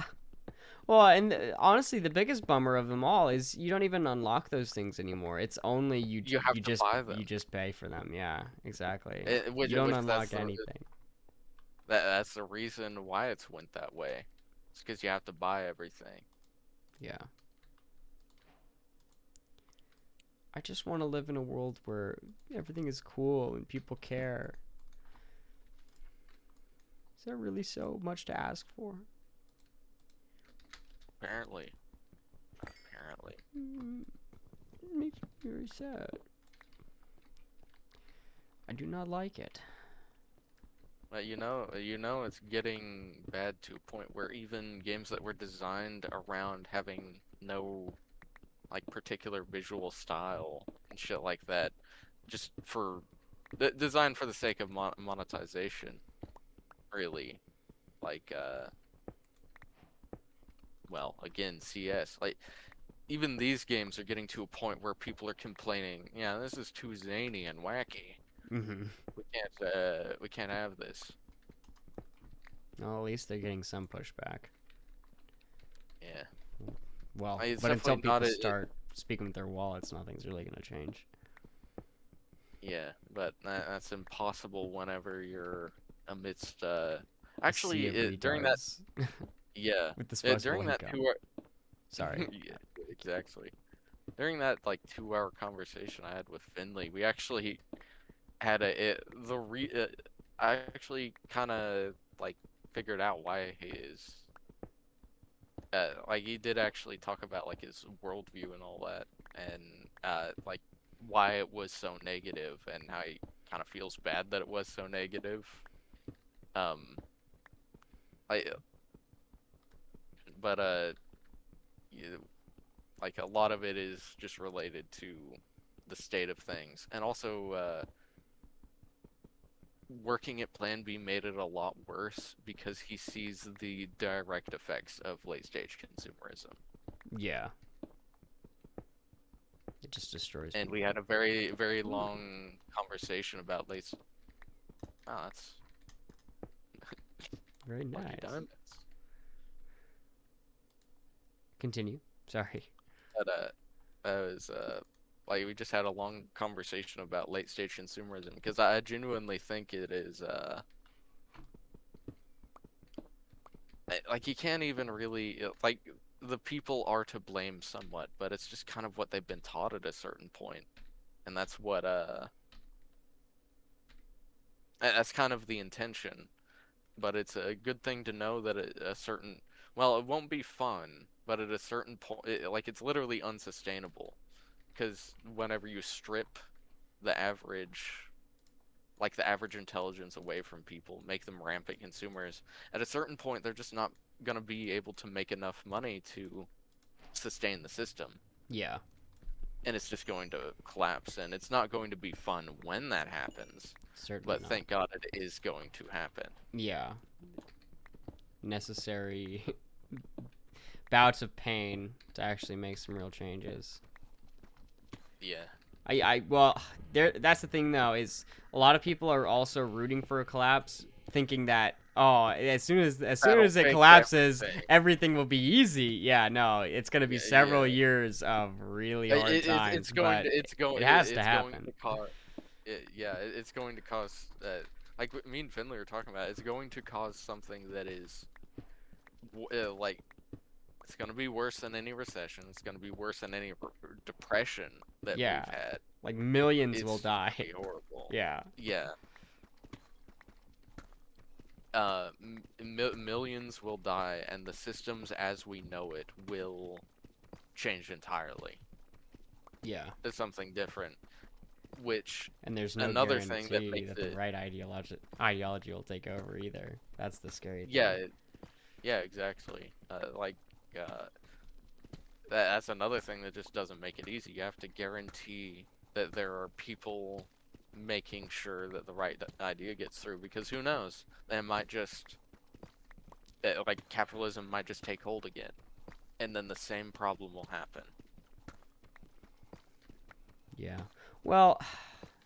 Speaker 2: Well, and honestly, the biggest bummer of them all is you don't even unlock those things anymore. It's only
Speaker 1: You have to buy
Speaker 2: you
Speaker 1: them,
Speaker 2: just pay for them. Yeah, exactly.
Speaker 1: which
Speaker 2: You don't
Speaker 1: which that's
Speaker 2: unlock anything.
Speaker 1: that's the reason why it's went that way. It's because you have to buy everything.
Speaker 2: Yeah. I just want to live in a world where everything is cool and people care. Is that really so much to ask for?
Speaker 1: Apparently, apparently.
Speaker 2: It makes me very sad. I do not like it.
Speaker 1: But it's getting bad to a point where even games that were designed around having no like particular visual style and shit like that, just for designed for the sake of monetization, really. Like, well, again, CS. Like, even these games are getting to a point where people are complaining, yeah, this is too zany and wacky.
Speaker 2: Mm-hmm.
Speaker 1: We can't have this.
Speaker 2: Well, at least they're getting some pushback.
Speaker 1: Yeah.
Speaker 2: Well,
Speaker 1: It's
Speaker 2: but until
Speaker 1: definitely not
Speaker 2: people start speaking with their wallets, nothing's really gonna change.
Speaker 1: yeah, but that's impossible whenever you're amidst
Speaker 2: A sea
Speaker 1: Actually,
Speaker 2: of
Speaker 1: during that,
Speaker 2: retards
Speaker 1: yeah,
Speaker 2: with disposable
Speaker 1: during that
Speaker 2: income.
Speaker 1: 2 hour,
Speaker 2: Sorry.
Speaker 1: yeah, exactly. During that like 2 hour conversation I had with Finley, we actually had I actually kind of like figured out why he is like he did actually talk about like his worldview and all that, and like why it was so negative and how he kind of feels bad that it was so negative. Um, I but you, like a lot of it is just related to the state of things, and also working at Plan B made it a lot worse because he sees the direct effects of late stage consumerism.
Speaker 2: Yeah, it just destroys
Speaker 1: And we
Speaker 2: people.
Speaker 1: had a very, very
Speaker 2: Ooh,
Speaker 1: long conversation about late. Oh, that's
Speaker 2: very
Speaker 1: lucky
Speaker 2: nice.
Speaker 1: diamonds.
Speaker 2: Continue. Sorry.
Speaker 1: But that was like we just had a long conversation about late stage consumerism because I genuinely think it is like you can't even really like the people are to blame somewhat, but it's just kind of what they've been taught at a certain point, and that's kind of the intention. But it's a good thing to know that at a certain, well, it won't be fun, but at a certain point, like it's literally unsustainable because whenever you strip the average like the average intelligence away from people, make them rampant consumers. At a certain point, they're just not going to be able to make enough money to sustain the system.
Speaker 2: Yeah,
Speaker 1: And it's just going to collapse. And it's not going to be fun when that happens.
Speaker 2: certainly
Speaker 1: But
Speaker 2: not.
Speaker 1: thank God it is going to happen.
Speaker 2: Yeah, necessary bouts of pain to actually make some real changes.
Speaker 1: Yeah.
Speaker 2: Well, there. That's the thing though, is a lot of people are also rooting for a collapse, thinking that as soon
Speaker 1: That'll
Speaker 2: as it
Speaker 1: fix
Speaker 2: collapses,
Speaker 1: everything.
Speaker 2: everything will be easy. Yeah, no, it's gonna be
Speaker 1: Yeah,
Speaker 2: several
Speaker 1: yeah.
Speaker 2: years of really hard times,
Speaker 1: It's going
Speaker 2: but
Speaker 1: to
Speaker 2: it has to
Speaker 1: it's going
Speaker 2: happen.
Speaker 1: to cause yeah, it's going to cause like what me and Finley were talking about. It's going to cause something that is like it's going to be worse than any recession. It's going to be worse than any depression that
Speaker 2: Yeah,
Speaker 1: we've had.
Speaker 2: like millions will
Speaker 1: It's just going to
Speaker 2: die.
Speaker 1: be horrible.
Speaker 2: Yeah,
Speaker 1: Yeah. Millions will die, and the systems as we know it will change entirely.
Speaker 2: yeah.
Speaker 1: It's something different. Which
Speaker 2: And there's no
Speaker 1: another thing that
Speaker 2: guarantee
Speaker 1: makes
Speaker 2: that the
Speaker 1: it,
Speaker 2: right ideology will take over either. That's the scary
Speaker 1: yeah,
Speaker 2: thing.
Speaker 1: yeah, exactly. Uh, that's another thing that just doesn't make it easy. You have to guarantee that there are people making sure that the right idea gets through because who knows? They might just like capitalism might just take hold again, and then the same problem will happen,
Speaker 2: Yeah. Well,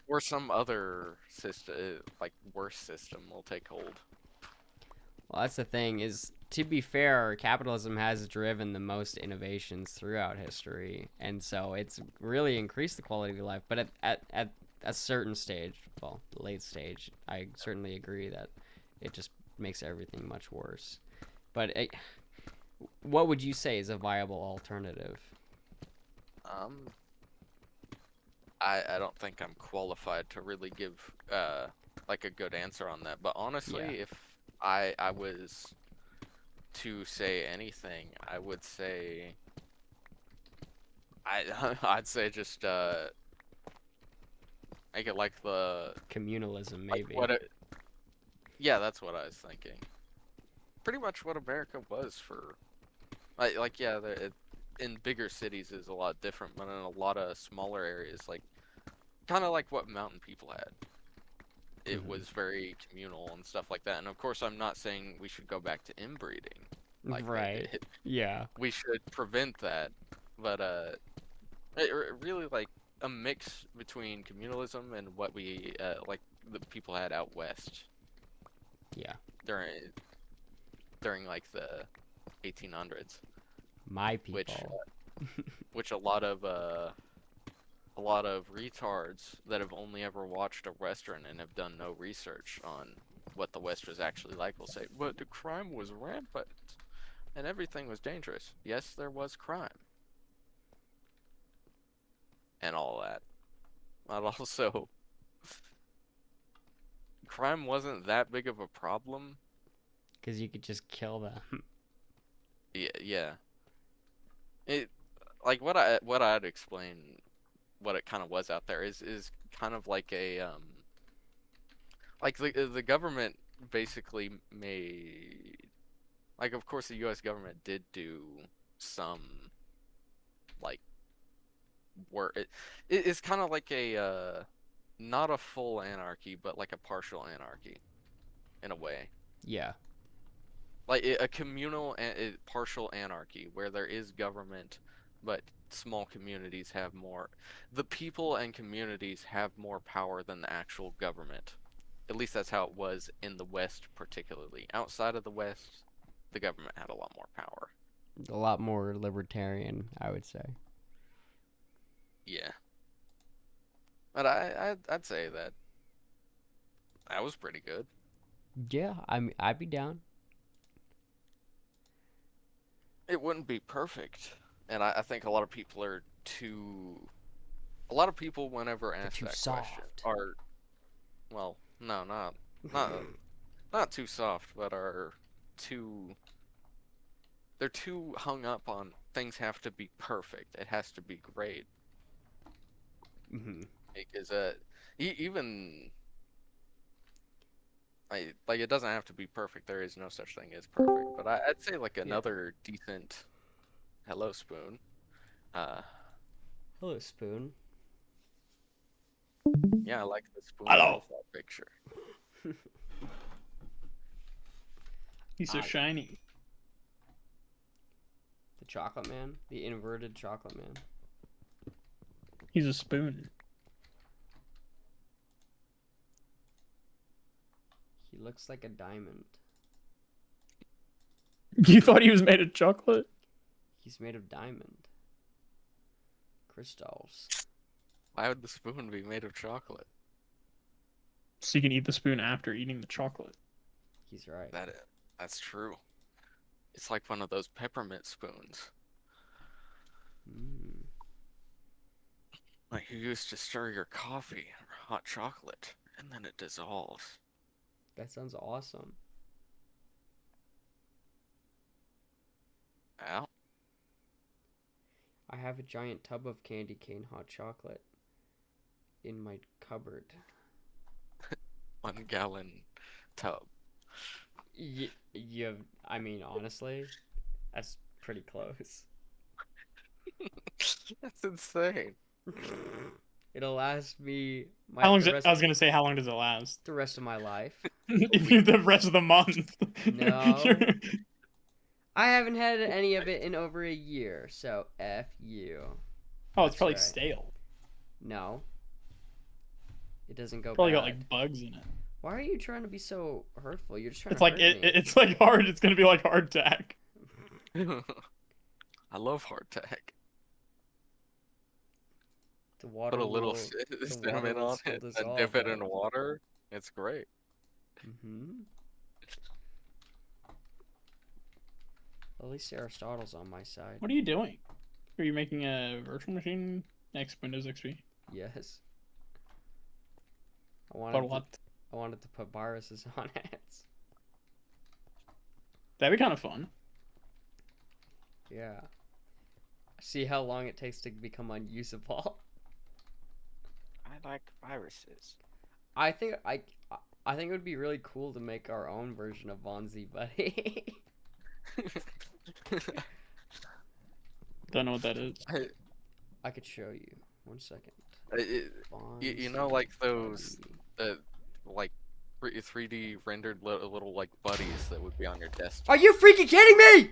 Speaker 1: or some other system, like worse system, will take hold.
Speaker 2: well, that's the thing is to be fair, capitalism has driven the most innovations throughout history, and so it's really increased the quality of life. But at a certain stage, well, late stage, I certainly agree that it just makes everything much worse. But what would you say is a viable alternative?
Speaker 1: Um, I don't think I'm qualified to really give like a good answer on that. But
Speaker 2: Yeah.
Speaker 1: honestly, if I was to say anything, I would say I'd say just make it like the
Speaker 2: Communalism,
Speaker 1: like
Speaker 2: maybe.
Speaker 1: what it yeah, that's what I was thinking. Pretty much what America was for like yeah, in bigger cities is a lot different, but in a lot of smaller areas, like kind of like what mountain people had. It
Speaker 2: Hmm.
Speaker 1: was very communal and stuff like that. And of course, I'm not saying we should go back to inbreeding like they
Speaker 2: Right.
Speaker 1: did.
Speaker 2: Yeah.
Speaker 1: We should prevent that. But really like a mix between communalism and what we like the people had out west
Speaker 2: Yeah.
Speaker 1: during like the 1800s,
Speaker 2: My
Speaker 1: which
Speaker 2: people.
Speaker 1: which a lot of retards that have only ever watched a western and have done no research on what the West was actually like will say, but the crime was rampant and everything was dangerous. Yes, there was crime and all that. But also, crime wasn't that big of a problem.
Speaker 2: Because you could just kill them.
Speaker 1: Yeah, yeah. It like what I'd explain what it kind of was out there is kind of like a like the government basically made like of course the US government did do some like work it's kind of like a not a full anarchy but like a partial anarchy in a way
Speaker 2: Yeah.
Speaker 1: like a communal partial anarchy where there is government but small communities have more the people and communities have more power than the actual government. At least that's how it was in the West, particularly. Outside of the West, the government had a lot more power.
Speaker 2: A lot more libertarian, I would say.
Speaker 1: Yeah, but I'd say that that was pretty good.
Speaker 2: Yeah, I mean, I'd be down.
Speaker 1: It wouldn't be perfect, and I think a lot of people are too. A lot of people, whenever
Speaker 2: They're
Speaker 1: asked
Speaker 2: too
Speaker 1: that question,
Speaker 2: soft.
Speaker 1: are well, no, not not too soft, but are too. They're too hung up on things have to be perfect. It has to be great.
Speaker 2: Hmm.
Speaker 1: Because even like it doesn't have to be perfect. There is no such thing as perfect. But I'd say like
Speaker 2: Yeah.
Speaker 1: another decent Hello Spoon. Uh,
Speaker 2: Hello, Spoon.
Speaker 1: yeah, I like the spoon
Speaker 3: Hello.
Speaker 1: profile picture.
Speaker 3: He's so
Speaker 2: Ah,
Speaker 3: shiny.
Speaker 2: the chocolate man. The inverted chocolate man.
Speaker 3: He's a spoon.
Speaker 2: He looks like a diamond.
Speaker 3: You thought he was made of chocolate?
Speaker 2: He's made of diamond. Crystals.
Speaker 1: Why would the spoon be made of chocolate?
Speaker 3: So you can eat the spoon after eating the chocolate.
Speaker 2: He's right.
Speaker 1: That's true. It's like one of those peppermint spoons,
Speaker 2: Mm.
Speaker 1: like you use to stir your coffee or hot chocolate, and then it dissolves.
Speaker 2: That sounds awesome.
Speaker 1: Ow.
Speaker 2: I have a giant tub of candy cane hot chocolate in my cupboard.
Speaker 1: 1 gallon tub.
Speaker 2: You have, I mean, honestly, that's pretty close.
Speaker 1: That's insane.
Speaker 2: It'll last me
Speaker 3: How long
Speaker 2: the rest
Speaker 3: I was gonna say, how long does it last?
Speaker 2: the rest of my life.
Speaker 3: If you the rest of the month.
Speaker 2: No. I haven't had any of it in over a year, so F you.
Speaker 3: Oh, it's
Speaker 2: That's
Speaker 3: probably
Speaker 2: right.
Speaker 3: stale.
Speaker 2: No. It doesn't go
Speaker 3: Probably
Speaker 2: bad.
Speaker 3: got like bugs in it.
Speaker 2: Why are you trying to be so hurtful? You're just trying
Speaker 3: It's
Speaker 2: to
Speaker 3: like
Speaker 2: hurt me.
Speaker 3: it's like hard. It's gonna be like hardtack.
Speaker 1: I love hardtack.
Speaker 2: The water
Speaker 1: Put a little
Speaker 2: will, the
Speaker 1: cinnamon
Speaker 2: water will
Speaker 1: on
Speaker 2: still
Speaker 1: it and
Speaker 2: dissolve,
Speaker 1: dip it
Speaker 2: though.
Speaker 1: in water. It's great.
Speaker 2: Mm-hmm. At least Aristotle's on my side.
Speaker 3: What are you doing? Are you making a virtual machine next Windows XP?
Speaker 2: Yes.
Speaker 3: But what?
Speaker 2: I wanted to put viruses on it.
Speaker 3: That'd be kind of fun.
Speaker 2: Yeah. See how long it takes to become unusable.
Speaker 1: I like viruses.
Speaker 2: I think it would be really cool to make our own version of Vonzi Buddy.
Speaker 3: Don't know what that is.
Speaker 2: I could show you. 1 second.
Speaker 1: You know, like those,
Speaker 2: Vonzi.
Speaker 1: like 3D rendered little like buddies that would be on your desktop.
Speaker 2: Are you freaking kidding me?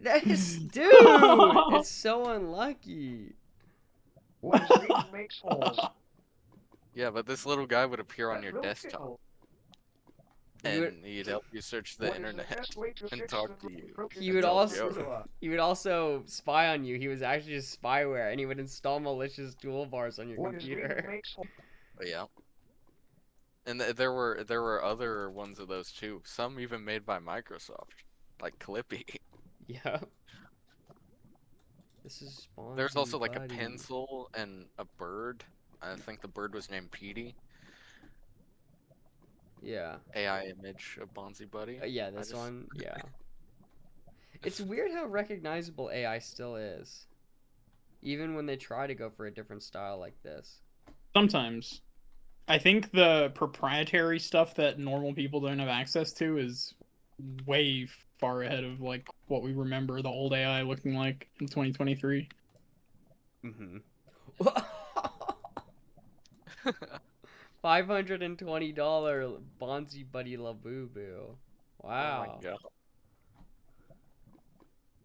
Speaker 2: That is, dude, it's so unlucky.
Speaker 1: Yeah, but this little guy would appear on your desktop.
Speaker 2: You would,
Speaker 1: and he'd help you search the internet and talk to you
Speaker 2: he
Speaker 1: and
Speaker 2: would
Speaker 1: tell
Speaker 2: also
Speaker 1: jokes.
Speaker 2: he would also spy on you. He was actually just spyware, and he would install malicious toolbars on your computer.
Speaker 1: But yeah. And there were other ones of those too. Some even made by Microsoft, like Clippy.
Speaker 2: Yeah. This is
Speaker 1: There's also
Speaker 2: Spongy
Speaker 1: like a
Speaker 2: Buddy.
Speaker 1: pencil and a bird. I think the bird was named Petey.
Speaker 2: Yeah.
Speaker 1: AI image of Bonzi Buddy.
Speaker 2: Yeah,
Speaker 1: I
Speaker 2: this
Speaker 1: just
Speaker 2: one. Yeah. It's weird how recognizable AI still is, even when they try to go for a different style like this.
Speaker 3: Sometimes. I think the proprietary stuff that normal people don't have access to is way far ahead of like what we remember the old AI looking like in 2023.
Speaker 2: Mm-hmm. $520 Bonzi Buddy Labubu.
Speaker 1: Oh my
Speaker 2: Wow.
Speaker 1: god.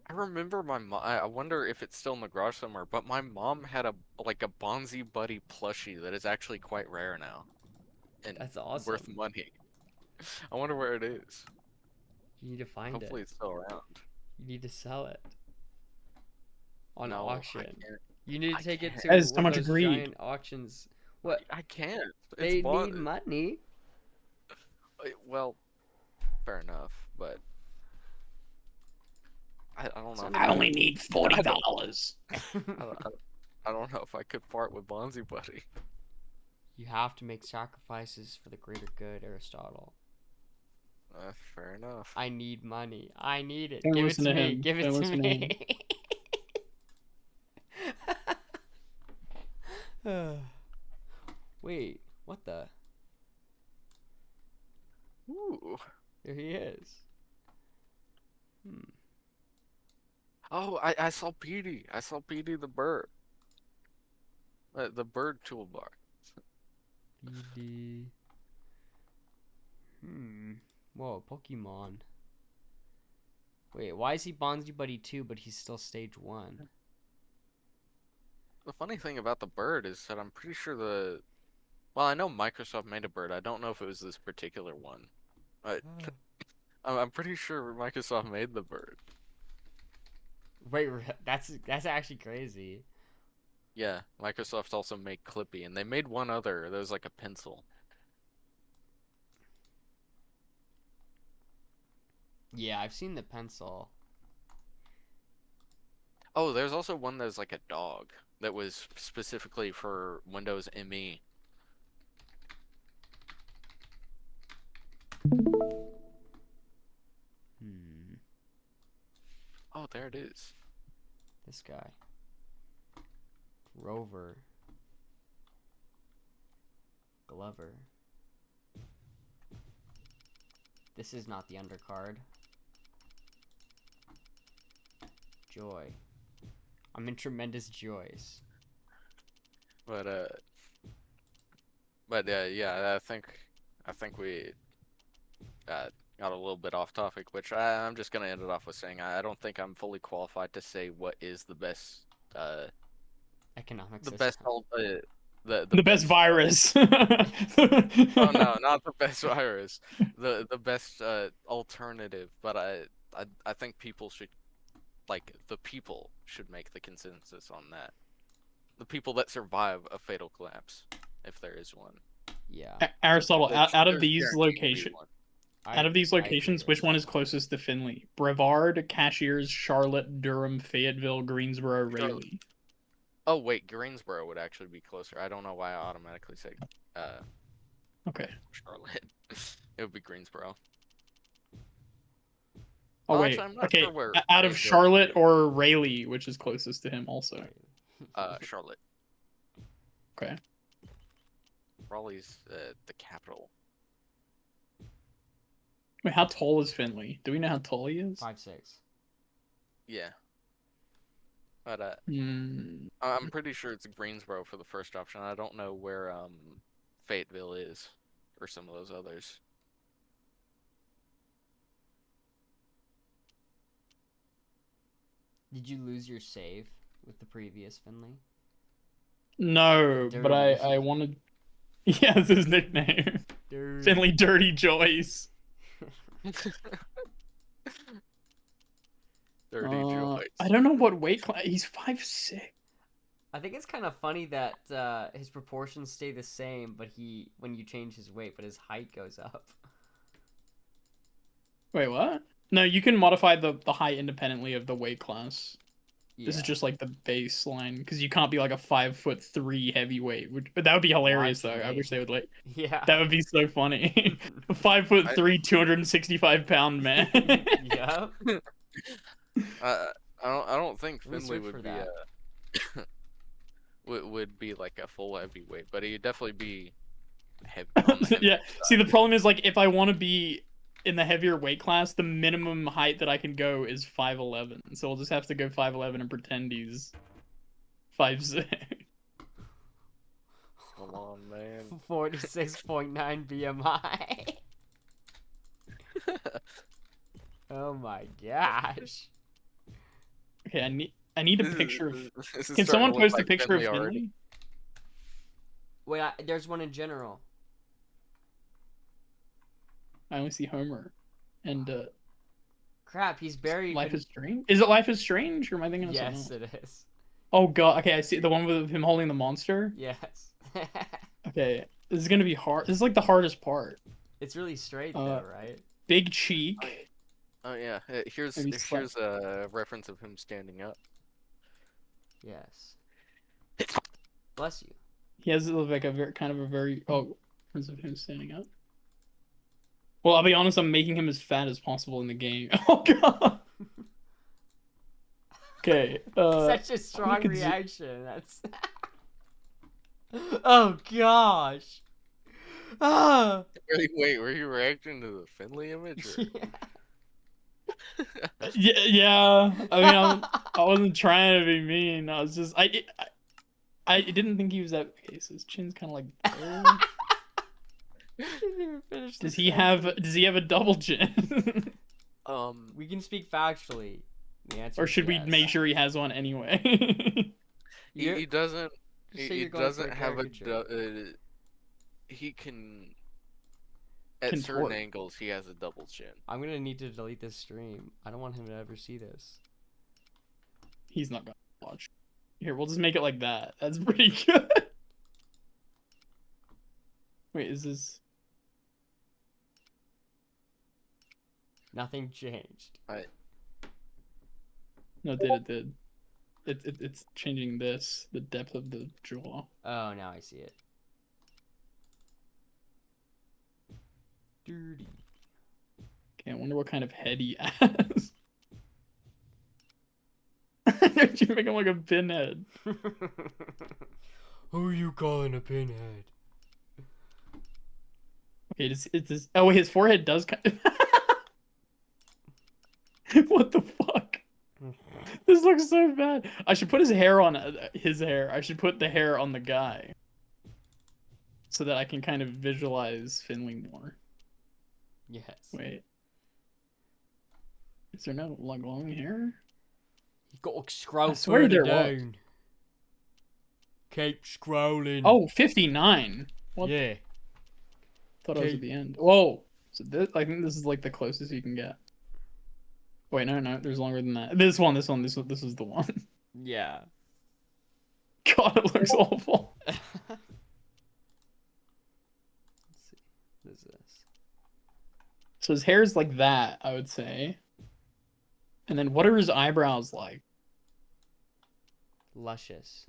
Speaker 1: I remember my mom. I wonder if it's still in the garage somewhere, but my mom had a Bonzi Buddy plushie that is actually quite rare now and
Speaker 2: That's awesome.
Speaker 1: worth money. I wonder where it is.
Speaker 2: You need to find
Speaker 1: Hopefully
Speaker 2: it.
Speaker 1: it's still around.
Speaker 2: You need to sell it on
Speaker 1: No, I
Speaker 2: auction.
Speaker 1: can't.
Speaker 2: You need
Speaker 1: I
Speaker 2: to take it
Speaker 1: can't.
Speaker 2: to
Speaker 3: That is so
Speaker 2: one of
Speaker 3: much
Speaker 2: those
Speaker 3: greed.
Speaker 2: giant auctions. What?
Speaker 1: I can't.
Speaker 2: They
Speaker 1: It's
Speaker 2: need money.
Speaker 1: well, fair enough, but I don't know.
Speaker 2: I only
Speaker 3: need $40.
Speaker 1: I don't know if I could fart with Bonzi Buddy.
Speaker 2: You have to make sacrifices for the greater good, Aristotle.
Speaker 1: Fair enough.
Speaker 2: I need money. I need it.
Speaker 3: Don't
Speaker 2: Give it
Speaker 3: listen
Speaker 2: to
Speaker 3: to
Speaker 2: me.
Speaker 3: him.
Speaker 2: Give it
Speaker 3: Don't
Speaker 2: to
Speaker 3: listen to him.
Speaker 2: me. Wait, what the?
Speaker 1: Ooh.
Speaker 2: There he is.
Speaker 1: Oh, I saw Petey. I saw Petey the bird. The bird toolbar.
Speaker 2: BD. Whoa, Pokemon. Wait, why is he Bonzi Buddy 2, but he's still stage 1?
Speaker 1: The funny thing about the bird is that I'm pretty sure well, I know Microsoft made a bird. I don't know if it was this particular one. But I'm pretty sure Microsoft made the bird.
Speaker 2: Wait, that's actually crazy.
Speaker 1: Yeah, Microsoft also made Clippy, and they made one other. There was like a pencil.
Speaker 2: Yeah, I've seen the pencil.
Speaker 1: Oh, there's also one that's like a dog that was specifically for Windows ME. Oh, there it is.
Speaker 2: This guy. Rover. Glover. This is not the undercard. Joy. I'm in tremendous joys.
Speaker 1: But yeah, I think we got a little bit off topic, which I'm just gonna end it off with saying I don't think I'm fully qualified to say what is the best
Speaker 2: Economic
Speaker 1: the
Speaker 2: system.
Speaker 1: best
Speaker 3: The best virus.
Speaker 1: Oh no, not the best virus. The best alternative, but I think people should the people should make the consensus on that. The people that survive a fatal collapse, if there is one.
Speaker 2: Yeah.
Speaker 3: Aristotle, out of
Speaker 1: There's
Speaker 3: these
Speaker 1: guaranteed to be
Speaker 3: locations,
Speaker 1: one.
Speaker 3: out of these locations, which one is closest to Finley? Brevard, Cashiers, Charlotte, Durham, Fayetteville, Greensboro, Raleigh.
Speaker 1: Oh wait, Greensboro would actually be closer. I don't know why I automatically said
Speaker 3: Okay.
Speaker 1: Charlotte. It would be Greensboro.
Speaker 3: Oh
Speaker 1: Oh,
Speaker 3: wait.
Speaker 1: actually, I'm not
Speaker 3: Okay.
Speaker 1: sure where
Speaker 3: Out of
Speaker 1: Fayetteville
Speaker 3: Charlotte
Speaker 1: is.
Speaker 3: or Raleigh, which is closest to him, also.
Speaker 1: Charlotte.
Speaker 3: Okay.
Speaker 1: Raleigh's the capital.
Speaker 3: Wait, how tall is Finley? Do we know how tall he is?
Speaker 2: 5'6".
Speaker 1: Yeah. But
Speaker 3: Hmm.
Speaker 1: I'm pretty sure it's Greensboro for the first option. I don't know where Fayetteville is, or some of those others.
Speaker 2: Did you lose your save with the previous Finley?
Speaker 3: No, but
Speaker 2: Dirty.
Speaker 3: I wanted. Yeah, that's his nickname.
Speaker 2: Dirty.
Speaker 3: Finley Dirty Joyce.
Speaker 1: Dirty
Speaker 3: I
Speaker 1: joints.
Speaker 3: don't know what weight class. He's 5'6".
Speaker 2: I think it's kind of funny that his proportions stay the same, but when you change his weight, but his height goes up.
Speaker 3: Wait, what? No, you can modify the height independently of the weight class. This is
Speaker 2: Yeah.
Speaker 3: just like the baseline because you can't be like a 5'3" heavyweight. But that would be hilarious though. I
Speaker 2: Watch me.
Speaker 3: wish they would like.
Speaker 2: Yeah.
Speaker 3: That would be so funny. A
Speaker 1: I
Speaker 3: 5'3", 265-pound man.
Speaker 2: Yep.
Speaker 1: I don't think
Speaker 2: Let me
Speaker 1: Finley
Speaker 2: search for
Speaker 1: would be
Speaker 2: that.
Speaker 1: would be like a full heavyweight, but he'd definitely be heavy on the heavy
Speaker 3: Yeah. See,
Speaker 1: side.
Speaker 3: the problem is like if I want to be in the heavier weight class, the minimum height that I can go is 5'11". So I'll just have to go 5'11" and pretend he's 5'6".
Speaker 1: Come on, man.
Speaker 2: 46.9 BMI. Oh my gosh.
Speaker 3: Okay, I need a
Speaker 1: This
Speaker 3: picture of.
Speaker 1: is, this is
Speaker 3: Can
Speaker 1: starting
Speaker 3: someone
Speaker 1: to look
Speaker 3: post a
Speaker 1: like
Speaker 3: picture of
Speaker 1: Finley already.
Speaker 3: Finley?
Speaker 2: Wait, there's one in general.
Speaker 3: I only see Homer, and
Speaker 2: Crap, he's buried.
Speaker 3: Life is Strange. Is it Life is Strange, or am I thinking of something
Speaker 2: Yes,
Speaker 3: else?
Speaker 2: it is.
Speaker 3: Oh god. Okay, I see the one with him holding the monster.
Speaker 2: Yes.
Speaker 3: Okay, this is gonna be hard. This is like the hardest part.
Speaker 2: It's really straight though, right?
Speaker 3: Big cheek.
Speaker 1: Oh yeah, here's
Speaker 3: Maybe slight.
Speaker 1: here's a reference of him standing up.
Speaker 2: Yes. Bless you.
Speaker 3: He has like a very kind of a very reference of him standing up. Well, I'll be honest. I'm making him as fat as possible in the game. Oh god. Okay.
Speaker 2: Such a strong
Speaker 3: could
Speaker 2: reaction. That's. Oh gosh. Ah.
Speaker 1: Wait, were you reacting to the Finley image? Or...
Speaker 3: Yeah, yeah. I mean, I wasn't trying to be mean. I was just I didn't think he was that. Okay, so his chin's kind of like.
Speaker 2: Didn't even finish
Speaker 3: Does
Speaker 2: the
Speaker 3: he have a
Speaker 2: sentence.
Speaker 3: double chin?
Speaker 2: We can speak factually. The answer
Speaker 3: Or
Speaker 2: is
Speaker 3: should we
Speaker 2: yes.
Speaker 3: make sure he has one anyway?
Speaker 1: he doesn't.
Speaker 2: Just say
Speaker 1: He
Speaker 2: you're going for
Speaker 1: doesn't
Speaker 2: a
Speaker 1: have
Speaker 2: caricature.
Speaker 1: he can. At
Speaker 3: Contort.
Speaker 1: certain angles, he has a double chin.
Speaker 2: I'm gonna need to delete this stream. I don't want him to ever see this.
Speaker 3: He's not gonna watch. Here, we'll just make it like that. That's pretty good. Wait, is this?
Speaker 2: Nothing changed.
Speaker 3: No, it did. It's changing this, the depth of the jaw.
Speaker 2: Oh, now I see it. Dirty.
Speaker 3: Okay, I wonder what kind of head he has. You make him like a pinhead.
Speaker 2: Who are you calling a pinhead?
Speaker 3: Okay, it's this. Oh, wait, his forehead does kind of... What the fuck? This looks so bad. I should put his hair on his hair. I should put the hair on the guy. So that I can kind of visualize Finley more.
Speaker 2: Yes.
Speaker 3: Wait. Is there no like long hair?
Speaker 2: You gotta scroll
Speaker 3: I swear
Speaker 2: further
Speaker 3: there was.
Speaker 2: down. Keep scrolling.
Speaker 3: Oh, 59. What?
Speaker 2: yeah.
Speaker 3: Thought I was
Speaker 2: Okay.
Speaker 3: at the end. Whoa. So this, I think this is like the closest you can get. Wait, no, there's longer than that. This is the one.
Speaker 2: Yeah.
Speaker 3: God, it looks awful.
Speaker 2: Let's see. What is this?
Speaker 3: So his hair's like that, I would say. And then what are his eyebrows like?
Speaker 2: Luscious.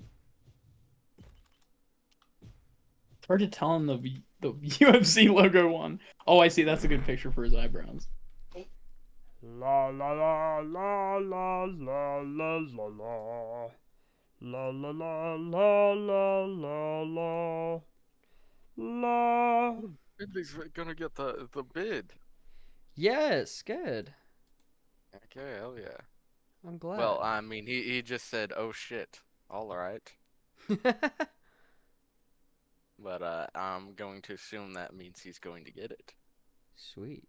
Speaker 3: It's hard to tell in the UFC logo one. Oh, I see. That's a good picture for his eyebrows.
Speaker 2: La la la la la la la la la. La la la la la la la. La.
Speaker 1: Finley's gonna get the bid.
Speaker 2: Yes, good.
Speaker 1: Okay, hell yeah.
Speaker 2: I'm glad.
Speaker 1: Well, I mean, he just said, "Oh shit." All right. But I'm going to assume that means he's going to get it.
Speaker 2: Sweet.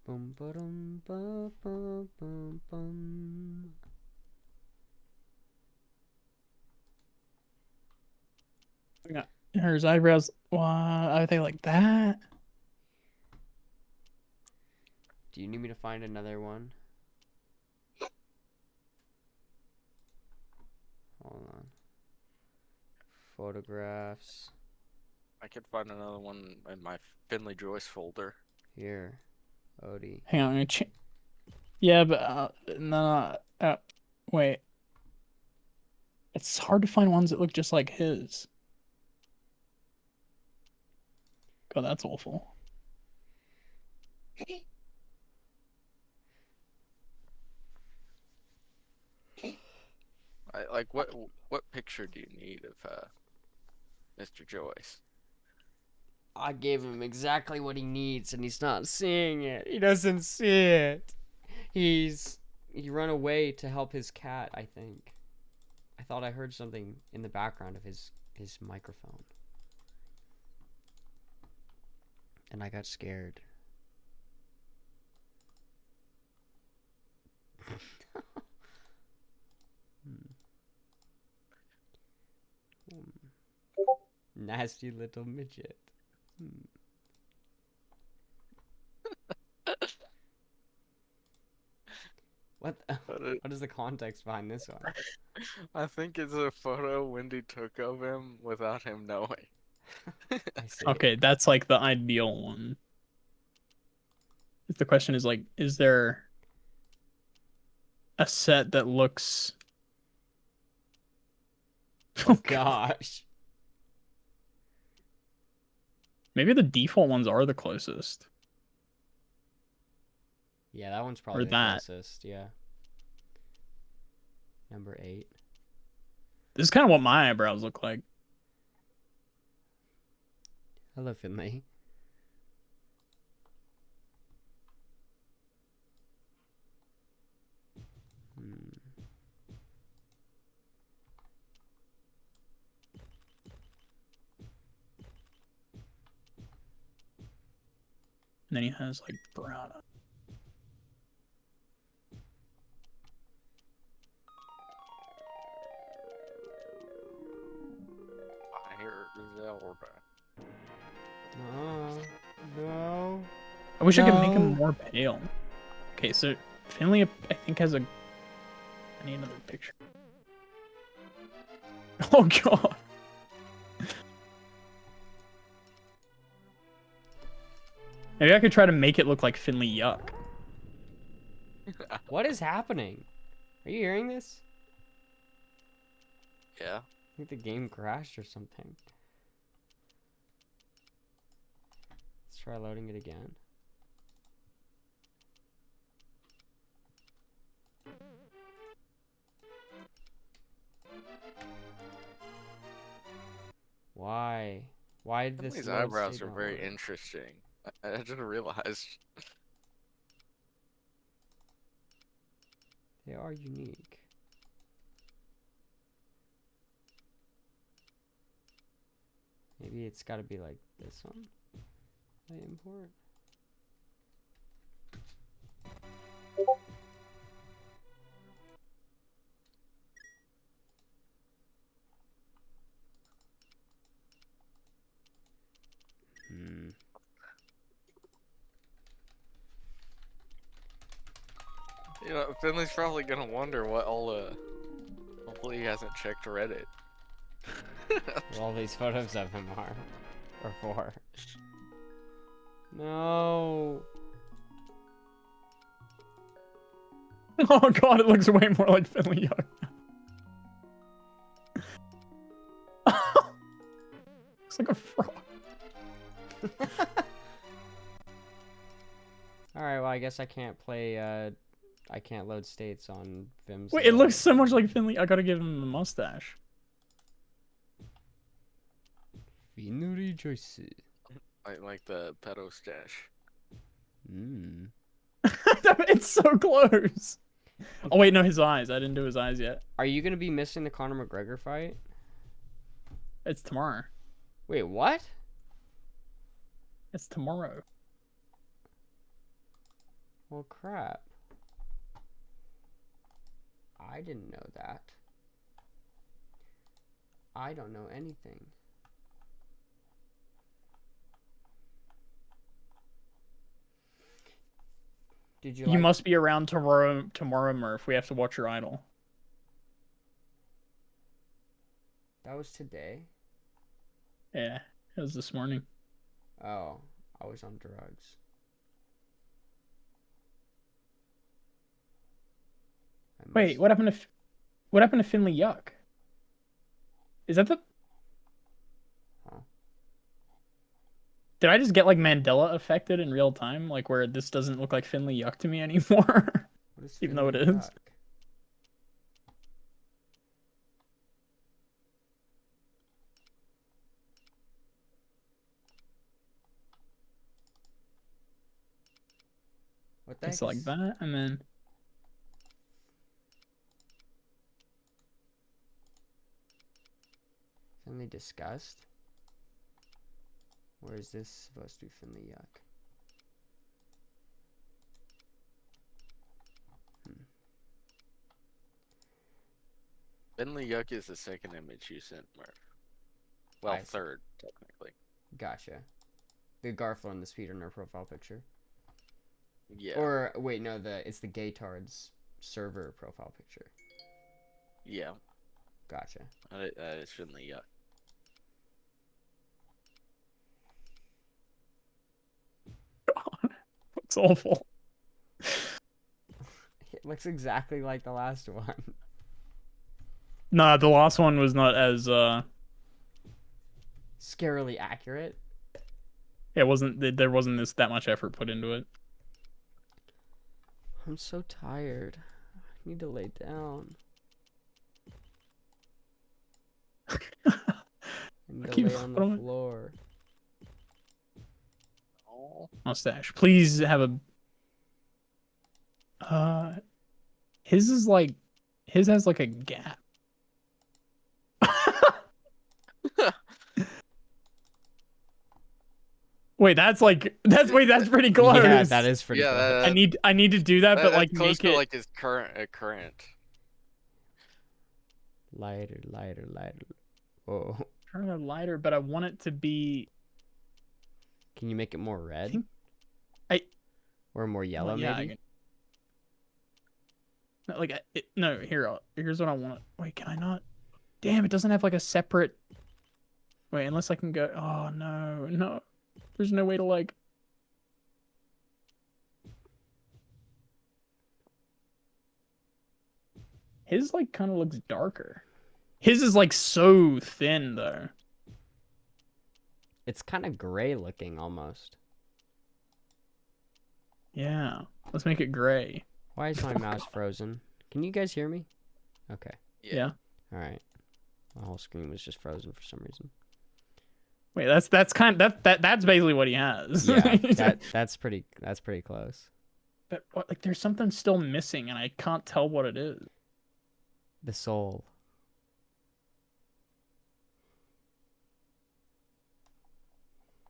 Speaker 2: Bum ba-dum ba ba bum bum.
Speaker 3: Yeah. Her eyebrows. Why are they like that?
Speaker 2: Do you need me to find another one? Hold on. Photographs.
Speaker 1: I could find another one in my Finley Joyce folder.
Speaker 2: Here. Odie.
Speaker 3: Hang on, I'm gonna change. Yeah, but no, wait. It's hard to find ones that look just like his. Oh, that's awful.
Speaker 1: Like what picture do you need of Mr. Joyce?
Speaker 2: I gave him exactly what he needs and he's not seeing it. He doesn't see it. He run away to help his cat, I think. I thought I heard something in the background of his microphone. And I got scared. Nasty little midget. What is the context behind this one?
Speaker 1: I think it's a photo Wendy took of him without him knowing.
Speaker 2: I see.
Speaker 3: Okay, that's like the ideal one. If the question is like, is there a set that looks
Speaker 2: Oh gosh.
Speaker 3: maybe the default ones are the closest.
Speaker 2: Yeah, that one's probably the
Speaker 3: that.
Speaker 2: closest, yeah. Number 8.
Speaker 3: This is kind of what my eyebrows look like.
Speaker 2: Hello, Finley.
Speaker 3: And then he has like brown.
Speaker 1: I hear Zelda.
Speaker 2: No. No.
Speaker 3: I wish I could make
Speaker 2: No.
Speaker 3: him more pale. Okay, so Finley, I think, has a. I need another picture. Oh god. Maybe I could try to make it look like Finley Yuck.
Speaker 2: What is happening? Are you hearing this?
Speaker 1: Yeah.
Speaker 2: I think the game crashed or something. Let's try loading it again. Why? Why did this
Speaker 1: His
Speaker 2: load
Speaker 1: eyebrows
Speaker 2: state
Speaker 1: are
Speaker 2: not
Speaker 1: very
Speaker 2: work?
Speaker 1: interesting. I just realized.
Speaker 2: They are unique. Maybe it's got to be like this one. I import.
Speaker 1: You know, Finley's probably gonna wonder what hopefully he hasn't checked Reddit.
Speaker 2: What all these photos of him are. Or for. No.
Speaker 3: Oh god, it looks way more like Finley Yuck. Looks like a frog.
Speaker 2: Alright, well, I guess I can't play, I can't load states on Vim's.
Speaker 3: Wait, it looks so much like Finley. I gotta give him the mustache.
Speaker 2: Finley Joyce.
Speaker 1: Like the pedo stash.
Speaker 3: It's so close. Oh wait, no, his eyes. I didn't do his eyes yet.
Speaker 2: Are you gonna be missing the Conor McGregor fight?
Speaker 3: It's tomorrow.
Speaker 2: Wait, what?
Speaker 3: It's tomorrow.
Speaker 2: Well, crap. I didn't know that. I don't know anything. Did you
Speaker 3: You
Speaker 2: like?
Speaker 3: must be around tomorrow, Murph. We have to watch your idol.
Speaker 2: That was today.
Speaker 3: Yeah, it was this morning.
Speaker 2: Oh, I was on drugs. I
Speaker 3: Wait,
Speaker 2: missed.
Speaker 3: what happened to Finley Yuck? Is that the?
Speaker 2: Huh.
Speaker 3: Did I just get like Mandela affected in real time, like where this doesn't look like Finley Yuck to me anymore,
Speaker 2: What is
Speaker 3: even though it
Speaker 2: Finley
Speaker 3: is?
Speaker 2: Yuck? What the
Speaker 3: It's
Speaker 2: heck
Speaker 3: like
Speaker 2: is
Speaker 3: that, and then
Speaker 2: Finley Disgust? Where is this supposed to be Finley Yuck?
Speaker 1: Bentley Yuck is the second image you sent, Murph. Well,
Speaker 2: I see.
Speaker 1: third, technically.
Speaker 2: Gotcha. The Garfield and the speedrunner profile picture.
Speaker 1: Yeah.
Speaker 2: Or wait, no, it's the Gaytard's server profile picture.
Speaker 1: Yeah.
Speaker 2: Gotcha.
Speaker 1: That is Finley Yuck.
Speaker 3: it's awful.
Speaker 2: It looks exactly like the last one.
Speaker 3: Nah, the last one was not as
Speaker 2: Scarily accurate.
Speaker 3: it wasn't there wasn't that much effort put into it.
Speaker 2: I'm so tired. I need to lay down. I need to lay on the floor.
Speaker 1: Oh.
Speaker 3: Mustache. Please have a his has like a gap. that's pretty close.
Speaker 2: Yeah, that is pretty
Speaker 1: Yeah,
Speaker 2: close.
Speaker 3: I need to do that, but
Speaker 1: That's
Speaker 3: like
Speaker 1: close
Speaker 3: make
Speaker 1: to
Speaker 3: it
Speaker 1: like his current.
Speaker 2: Lighter, lighter, lighter. Whoa.
Speaker 3: turn it lighter, but I want it to be.
Speaker 2: Can you make it more red?
Speaker 3: I-
Speaker 2: Or more yellow,
Speaker 3: well, yeah,
Speaker 2: maybe?
Speaker 3: No, like no, here's what I want. Wait, can I not? Damn, it doesn't have like a separate. Wait, unless I can go. Oh no. There's no way to like. His like kind of looks darker. His is like so thin though.
Speaker 2: It's kind of gray looking almost.
Speaker 3: Yeah, let's make it gray.
Speaker 2: Why is my mouse frozen? Can you guys hear me? Okay.
Speaker 3: Yeah.
Speaker 2: All right. My whole screen was just frozen for some reason.
Speaker 3: Wait, that's basically what he has.
Speaker 2: Yeah, that's pretty close.
Speaker 3: But what, like, there's something still missing, and I can't tell what it is.
Speaker 2: The soul.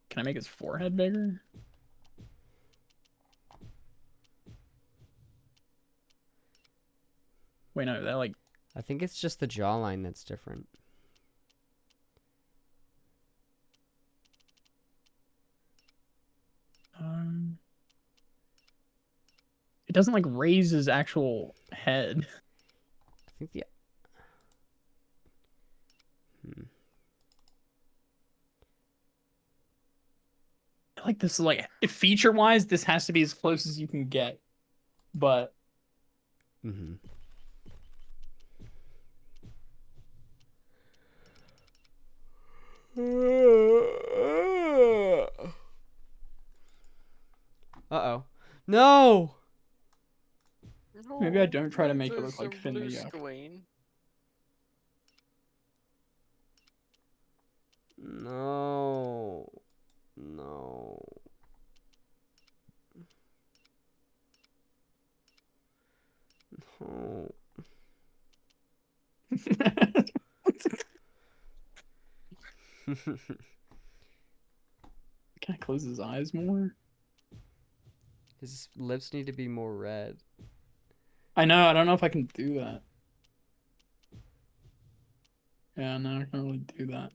Speaker 3: Can I make his forehead bigger? Wait, no, that like.
Speaker 2: I think it's just the jawline that's different.
Speaker 3: It doesn't like raise his actual head.
Speaker 2: I think the.
Speaker 3: Like this is like feature wise, this has to be as close as you can get, but.
Speaker 2: Mm-hmm. Uh-oh. No!
Speaker 3: Maybe I don't try to make it look like Finley Yuck.
Speaker 2: No. No. No.
Speaker 3: Can I close his eyes more?
Speaker 2: His lips need to be more red.
Speaker 3: I know, I don't know if I can do that. Yeah, no, I can't really do that.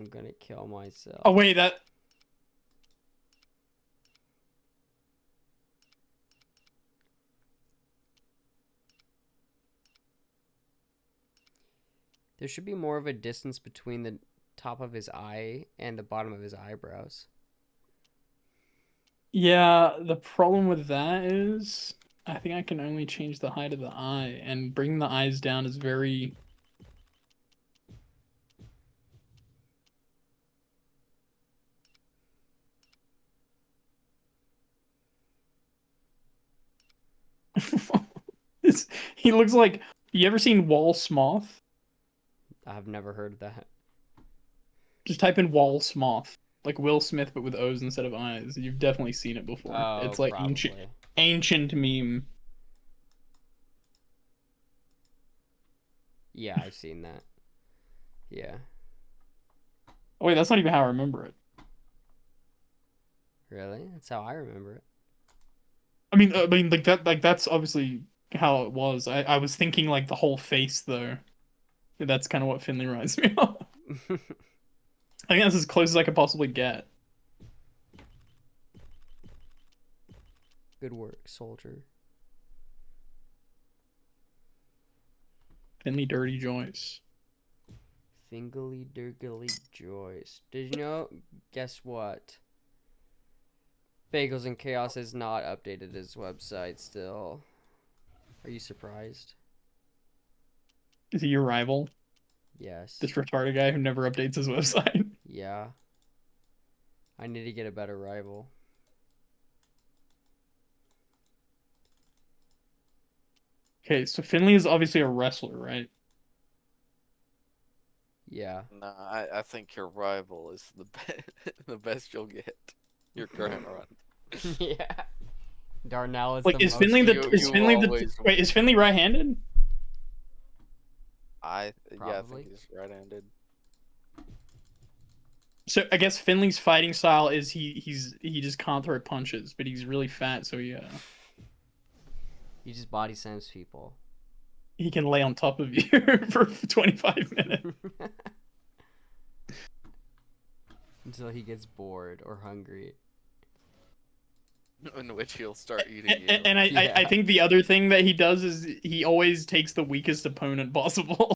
Speaker 2: I'm gonna kill myself.
Speaker 3: Oh wait, that.
Speaker 2: There should be more of a distance between the top of his eye and the bottom of his eyebrows.
Speaker 3: Yeah, the problem with that is I think I can only change the height of the eye, and bringing the eyes down is very. He looks like. You ever seen Wall Smoth?
Speaker 2: I've never heard of that.
Speaker 3: Just type in Wall Smoth, like Will Smith but with O's instead of eyes. You've definitely seen it before.
Speaker 2: Oh,
Speaker 3: It's like
Speaker 2: probably.
Speaker 3: ancient meme.
Speaker 2: Yeah, I've seen that. Yeah.
Speaker 3: Oh wait, that's not even how I remember it.
Speaker 2: Really? That's how I remember it.
Speaker 3: I mean, like that, like that's obviously how it was. I was thinking like the whole face though. That's kind of what Finley reminds me of. I think that's as close as I could possibly get.
Speaker 2: Good work, soldier.
Speaker 3: Finley Dirty Joyce.
Speaker 2: Fingly Durgly Joyce. Did you know? Guess what? Bagels and Chaos has not updated his website still. Are you surprised?
Speaker 3: Is he your rival?
Speaker 2: Yes.
Speaker 3: This retarded guy who never updates his website.
Speaker 2: Yeah. I need to get a better rival.
Speaker 3: Okay, so Finley is obviously a wrestler, right?
Speaker 2: Yeah.
Speaker 1: Nah, I think your rival is the the best you'll get. Your current run.
Speaker 2: Yeah. Darnell is
Speaker 3: Like,
Speaker 2: the
Speaker 3: is
Speaker 2: most.
Speaker 3: Finley the
Speaker 1: You-
Speaker 3: is
Speaker 1: you
Speaker 3: Finley the
Speaker 1: always
Speaker 3: wait? Is Finley right-handed?
Speaker 1: I
Speaker 2: Probably.
Speaker 1: think he's right-handed.
Speaker 3: So I guess Finley's fighting style is he just can't throw punches, but he's really fat, so
Speaker 2: He just body slams people.
Speaker 3: he can lay on top of you for 25 minutes.
Speaker 2: Until he gets bored or hungry.
Speaker 1: In which he'll start eating you.
Speaker 3: And I
Speaker 2: Yeah.
Speaker 3: think the other thing that he does is he always takes the weakest opponent possible.